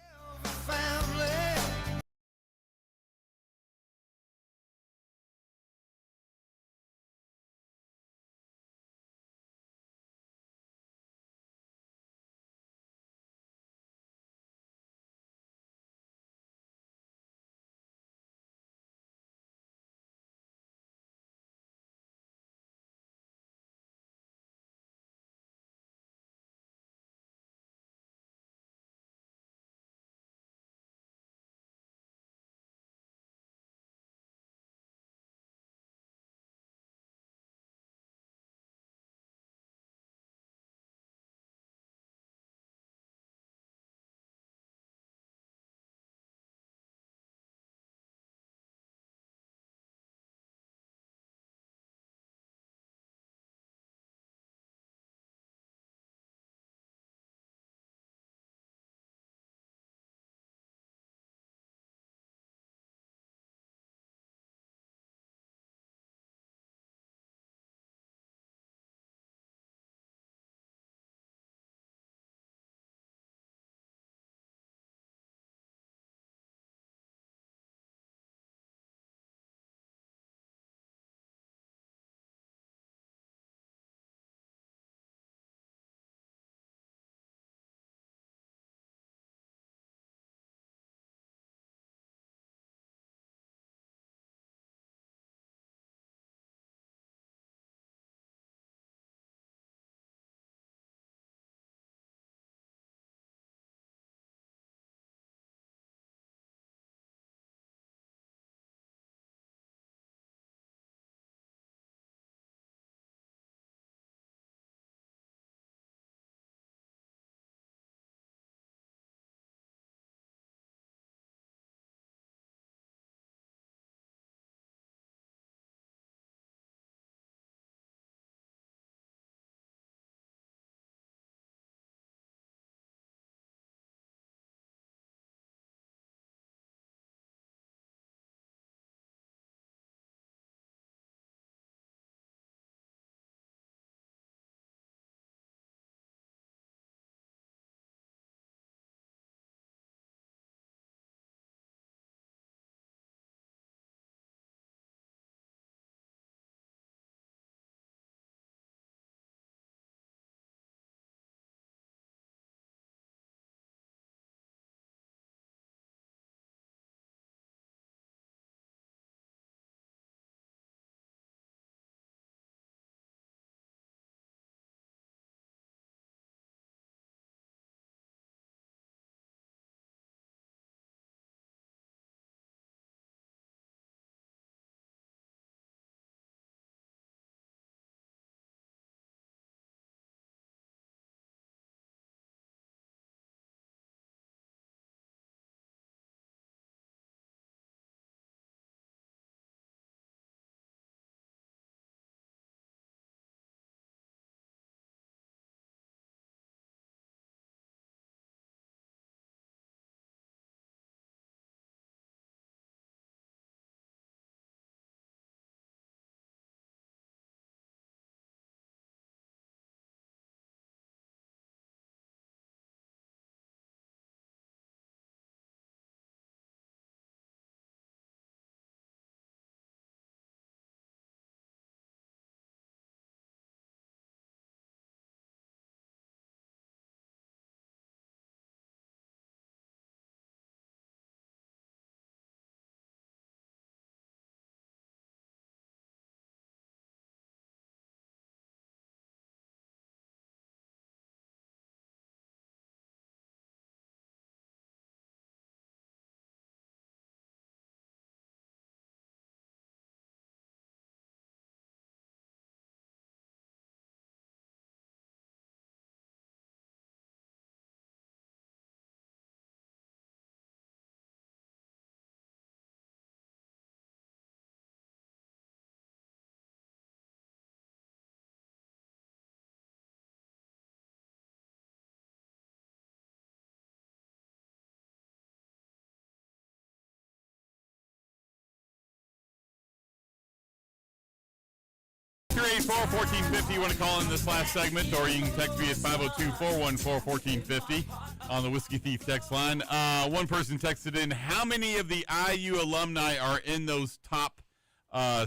604-1450. You want to call in this last segment, or you can text me at 502-414-1450 on the Whiskey Thief text line. One person texted in, how many of the IU alumni are in those top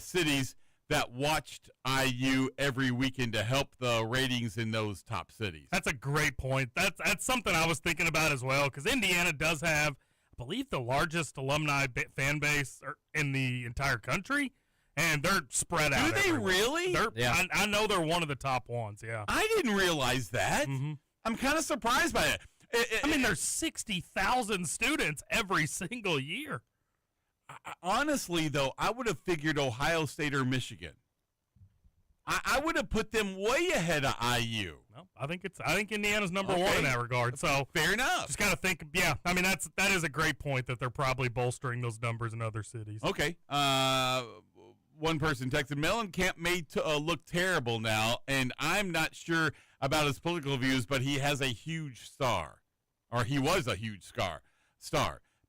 cities that watched IU every weekend to help the ratings in those top cities? That's a great point. That's something I was thinking about as well, because Indiana does have, I believe, the largest alumni fan base in the entire country, and they're spread out. Do they everywhere. really? Yeah. I know they're one of the top ones, yeah. I didn't realize that. Mhm. I'm kind of surprised by it. I mean, there's 60,000 students every single year. Honestly, though, I would have figured Ohio State or Michigan. I would have put them way ahead of IU. No, I think Indiana's number Okay. one in that regard. So Fair enough. just got to think. Yeah, I mean that is a great point that they're probably bolstering those numbers in other cities. Okay. One person texted, Mellencamp made to look terrible now, and I'm not sure about his political views, but he has a huge star, or he was a huge star.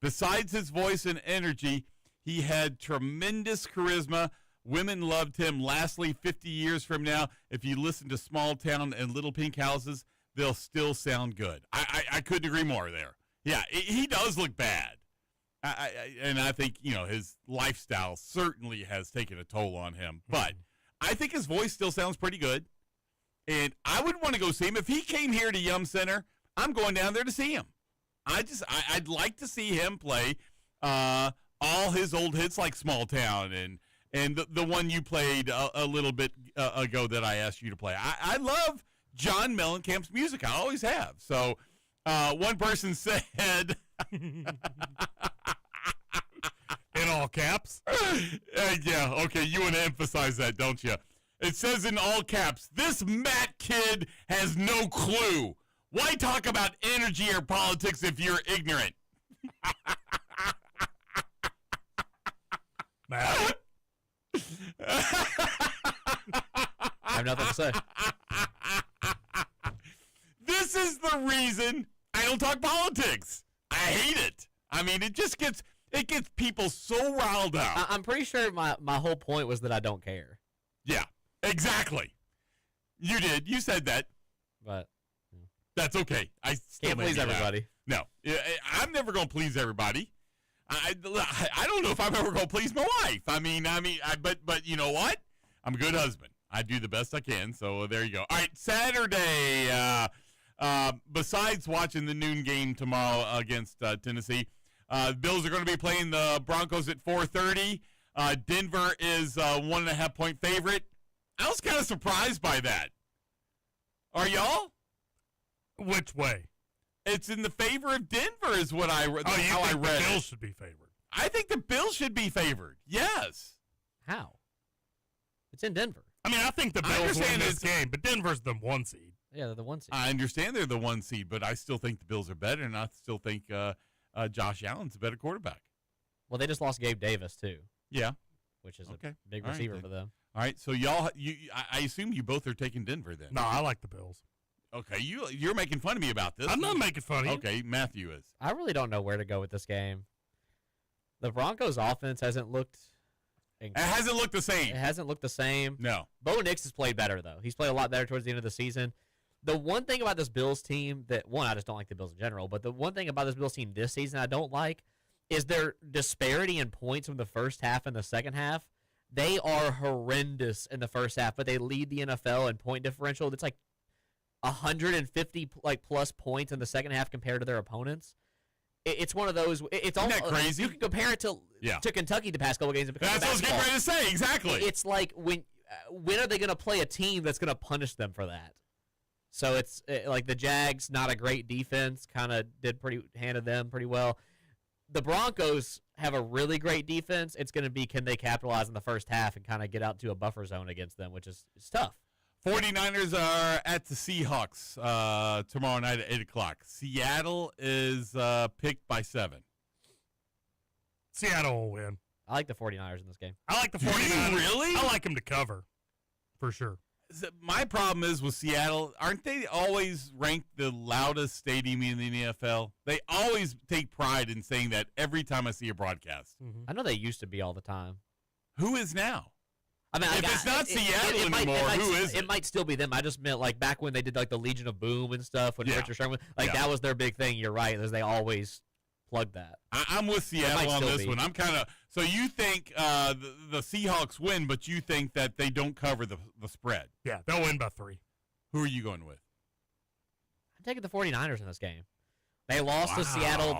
Besides his voice and energy, he had tremendous charisma. Women loved him. Lastly, 50 years from now, if you listen to Small Town and Little Pink Houses, they'll still sound good. I couldn't agree more there. Yeah, he does look bad. And I think, his lifestyle certainly has taken a toll on him. But I think his voice still sounds pretty good. And I would want to go see him. If he came here to Yum Center, I'm going down there to see him. I'd like to see him play all his old hits like Small Town and the one you played a little bit ago that I asked you to play. I love John Mellencamp's music. I always have. So one person said... In all caps. Yeah, okay, you want to emphasize that, don't you? It says in all caps, this Matt kid has no clue. Why talk about energy or politics if you're ignorant? Matt. I have nothing to say. This is the reason I don't talk politics. I hate it. I mean, it gets people so riled up. I'm pretty sure my whole point was that I don't care. Yeah, exactly. You did. You said that. But That's okay. I still can't made please me laugh. everybody. No, I'm never going to please everybody. I don't know if I'm ever going to please my wife. But you know what? I'm a good husband. I do the best I can. So there you go. All right, Saturday. Besides watching the noon game tomorrow against Tennessee, the Bills are going to be playing the Broncos at 4:30. Denver is a 1.5 point favorite. I was kind of surprised by that. Are y'all? Which way? It's in the favor of Denver, is what I read. Oh, you how I think read the it. Bills should be favored? I think the Bills should be favored. Yes. how? It's in Denver. I mean, I think the I Bills understand win this it's- game, but Denver's the 1 seed. Yeah, they're the one seed. I understand they're the 1 seed, but I still think the Bills are better, and I still think Josh Allen's a better quarterback. Well, they just lost Gabe Davis too, Yeah. which is Okay. a big All right, receiver then. for them. All right. So I assume you both are taking Denver then. No, I like the Bills. Okay. You're making fun of me about this. I'm not making fun of you. Okay. Matthew is. I really don't know where to go with this game. The Broncos' offense hasn't looked. It hasn't looked the It same. hasn't looked the same. No. Bo Nix has played better though. He's played a lot better towards the end of the season. The one thing about this Bills team that I just don't like the Bills in general, but the one thing about this Bills team this season I don't like is their disparity in points from the first half and the second half. They are horrendous in the first half, but they lead the NFL in point differential. It's like 150 plus points in the second half compared to their opponents. It's one of those. It's Isn't almost that crazy? You can compare it to Kentucky the past couple games. And That's what I was getting ready to say. Exactly. It's like when are they going to play a team that's going to punish them for that? So it's like the Jags, not a great defense, kind of handed them pretty well. The Broncos have a really great defense. It's going to be, can they capitalize in the first half and kind of get out to a buffer zone against them, which is tough. 49ers are at the Seahawks tomorrow night at 8 o'clock. Seattle is picked by 7. Seattle will win. I like the 49ers in this game. I like the Do you 49ers. really? I like them to cover, for sure. My problem is with Seattle, aren't they always ranked the loudest stadium in the NFL? They always take pride in saying that every time I see a broadcast. I know they used to be all the time. Who is now? I mean, If it's not Seattle anymore, who is it? It might still be them. I just meant like back when they did like the Legion of Boom and stuff when Yeah. Richard Sherman, like Yeah. that was their big thing. You're right, is they always plug that. I'm with Seattle might on still this be. one. I'm kind of so you think the Seahawks win, but you think that they don't cover the spread. Yeah, they'll win by 3. Who are you going with? I'm taking the 49ers in this game. They lost to Seattle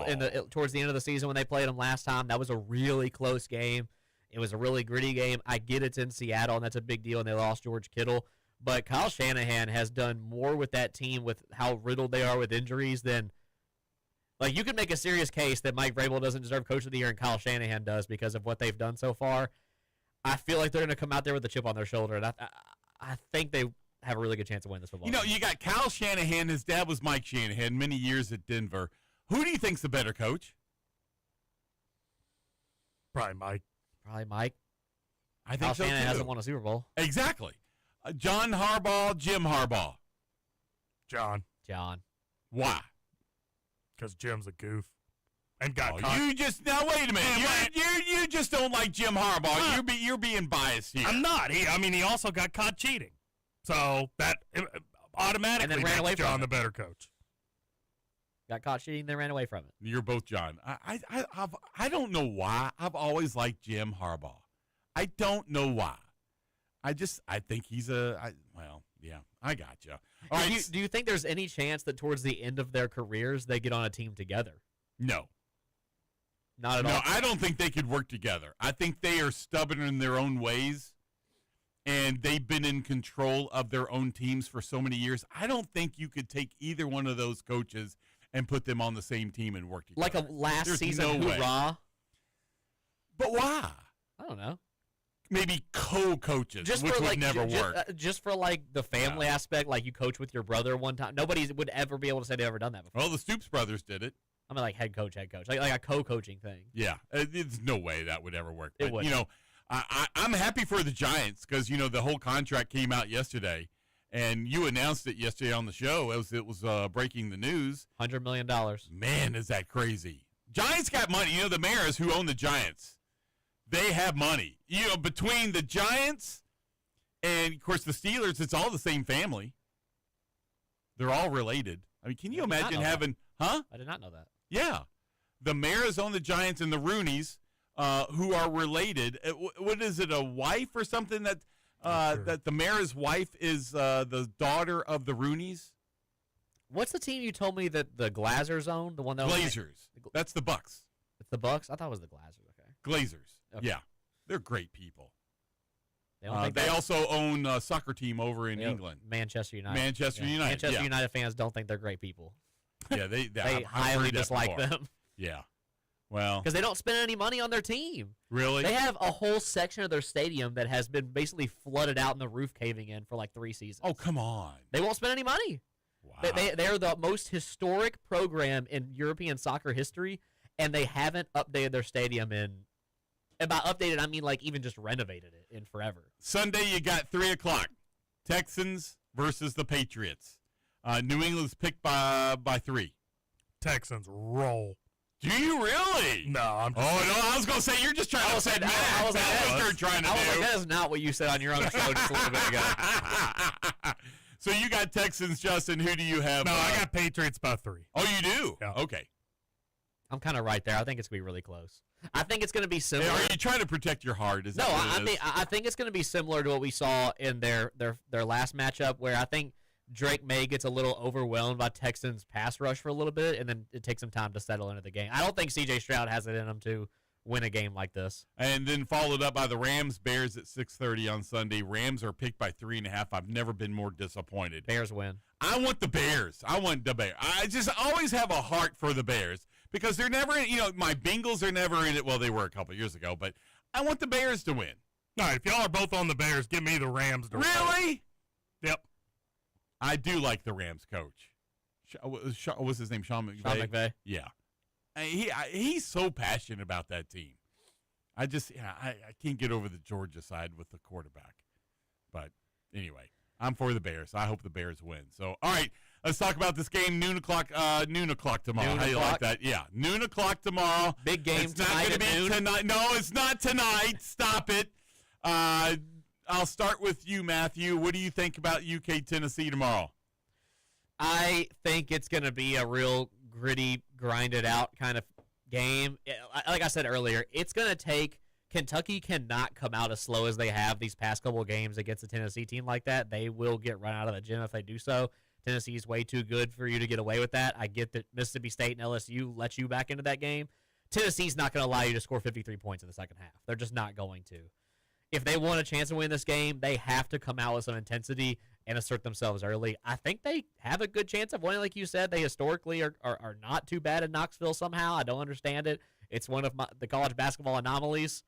towards the end of the season when they played them last time. That was a really close game. It was a really gritty game. I get it's in Seattle, and that's a big deal, and they lost George Kittle. But Kyle Shanahan has done more with that team with how riddled they are with injuries than – like, you could make a serious case that Mike Vrabel doesn't deserve Coach of the Year and Kyle Shanahan does because of what they've done so far. I feel like they're going to come out there with a chip on their shoulder, and I think they have a really good chance of winning this football game. You got Kyle Shanahan. His dad was Mike Shanahan, many years at Denver. Who do you think's the better coach? Probably Mike. Probably Mike. I Kyle think so, Shanahan too. hasn't won a Super Bowl. Exactly. John Harbaugh, Jim Harbaugh. John, Why? because Jim's a goof. And got Oh, caught. you just now wait a minute. Man, You just don't like Jim Harbaugh. You're being biased here. I'm not. He also got caught cheating. So that automatically And then ran makes away from John it. the better coach. Got caught cheating, then ran away from it. You're both John. I don't know why. I've always liked Jim Harbaugh. I don't know why. I think he's yeah, I got you. All right. Do you think there's any chance that towards the end of their careers they get on a team together? No. Not at No, all. I don't think they could work together. I think they are stubborn in their own ways, and they've been in control of their own teams for so many years. I don't think you could take either one of those coaches and put them on the same team and work together. Like a last There's season no way. hoorah? But why? I don't know. Maybe co-coaches, Just which for would like never work. just for like the family aspect, like you coach with your brother one time. Nobody would ever be able to say they've ever done that before. Well, the Stoops brothers did it. I mean, like head coach, like a co-coaching thing. Yeah, there's no way that would ever work. It But, wouldn't. I'm happy for the Giants because, the whole contract came out yesterday, and you announced it yesterday on the show as it was breaking the news. $100 million. Man, is that crazy. Giants got money. The Maras who own the Giants, they have money. Between the Giants and, of course, the Steelers, it's all the same family. They're all related. I mean, can you I did not imagine know that. having, huh? I did not know that. Yeah. The Maras own the Giants and the Rooneys, who are related. What is it, a wife or something that Sure. that the Maras' wife is the daughter of the Rooneys? What's the team you told me that the Glazers own? The one that Glazers. That's the Bucks. It's the Bucks. I thought it was the Glazers. Okay. Glazers. Okay. Yeah. They're great people. They, don't think They that- also own a soccer team over in they own England. Manchester United. Manchester United, Manchester yeah. United fans don't think they're great people. Yeah, they They highly dislike them Yeah. Well, because they don't spend any money on their team. really? They have a whole section of their stadium that has been basically flooded out and the roof caving in for like 3 seasons. Oh, come on. They won't spend any money. Wow. They're the most historic program in European soccer history, and they haven't updated their stadium in. And by updated, I mean like even just renovated it in forever. Sunday, you got 3 o'clock. Texans versus the Patriots. New England's picked by 3. Texans roll. Do you really? No, I'm just Oh, no, I was going to say, you're just trying to upset Matt. I was like, That's what you're trying to I was like, do. that is not what you said on your own show just a little bit ago. So you got Texans, Justin. Who do you have? No, I got Patriots by 3. Oh, you do? Yeah. Okay. I'm kind of right there. I think it's going to be really close. I think it's going to be similar. Are you trying to protect your heart? Is No, that what it is? I think it's going to be similar to what we saw in their last matchup, where I think Drake May gets a little overwhelmed by Texans' pass rush for a little bit, and then it takes some time to settle into the game. I don't think C.J. Stroud has it in him to win a game like this. And then followed up by the Rams, Bears at 6:30 on Sunday. Rams are picked by 3.5. I've never been more disappointed. Bears win. I want the Bears. I want the Bears. I just always have a heart for the Bears because they're never in, my Bengals are never in it. Well, they were a couple years ago, but I want the Bears to win. All right, if y'all are both on the Bears, give me the Rams to roll. Really? Yep. I do like the Rams coach. What's his name? Sean McVay? Sean McVay. Yeah. He's so passionate about that team. I can't get over the Georgia side with the quarterback. But anyway, I'm for the Bears. I hope the Bears win. So, all right, let's talk about this game. Noon o'clock tomorrow. Noon How you like o'clock? that? Yeah, noon o'clock tomorrow. Big game It's not tonight gonna at be noon. tonight. No, it's not tonight. Stop it. I'll start with you, Matthew. What do you think about UK Tennessee tomorrow? I think it's going to be a real gritty, grinded out kind of game. Like I said earlier, it's going to take Kentucky cannot come out as slow as they have these past couple of games against a Tennessee team like that. They will get run out of the gym if they do so. Tennessee is way too good for you to get away with that. I get that Mississippi State and LSU let you back into that game. Tennessee's not going to allow you to score 53 points in the second half. They're just not going to. If they want a chance to win this game, they have to come out with some intensity and assert themselves early. I think they have a good chance of winning, like you said. They historically are not too bad in Knoxville somehow. I don't understand it. It's one of the college basketball anomalies.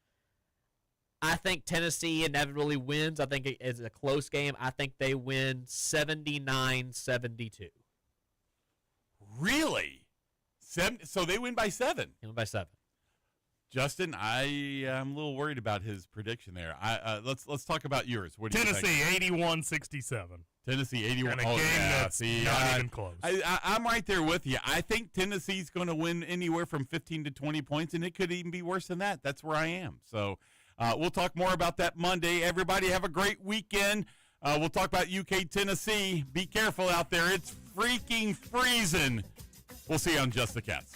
I think Tennessee inevitably wins. I think it's a close game. I think they win 79-72. Really? So they win by 7. They win by 7. Justin, I am a little worried about his prediction there. Let's talk about yours. What do you think? Tennessee 81-67. Tennessee 81. And a game that's not even close. I'm right there with you. I think Tennessee's going to win anywhere from 15 to 20 points, and it could even be worse than that. That's where I am. So we'll talk more about that Monday. Everybody have a great weekend. We'll talk about UK Tennessee. Be careful out there. It's freaking freezing. We'll see you on Just the Cats.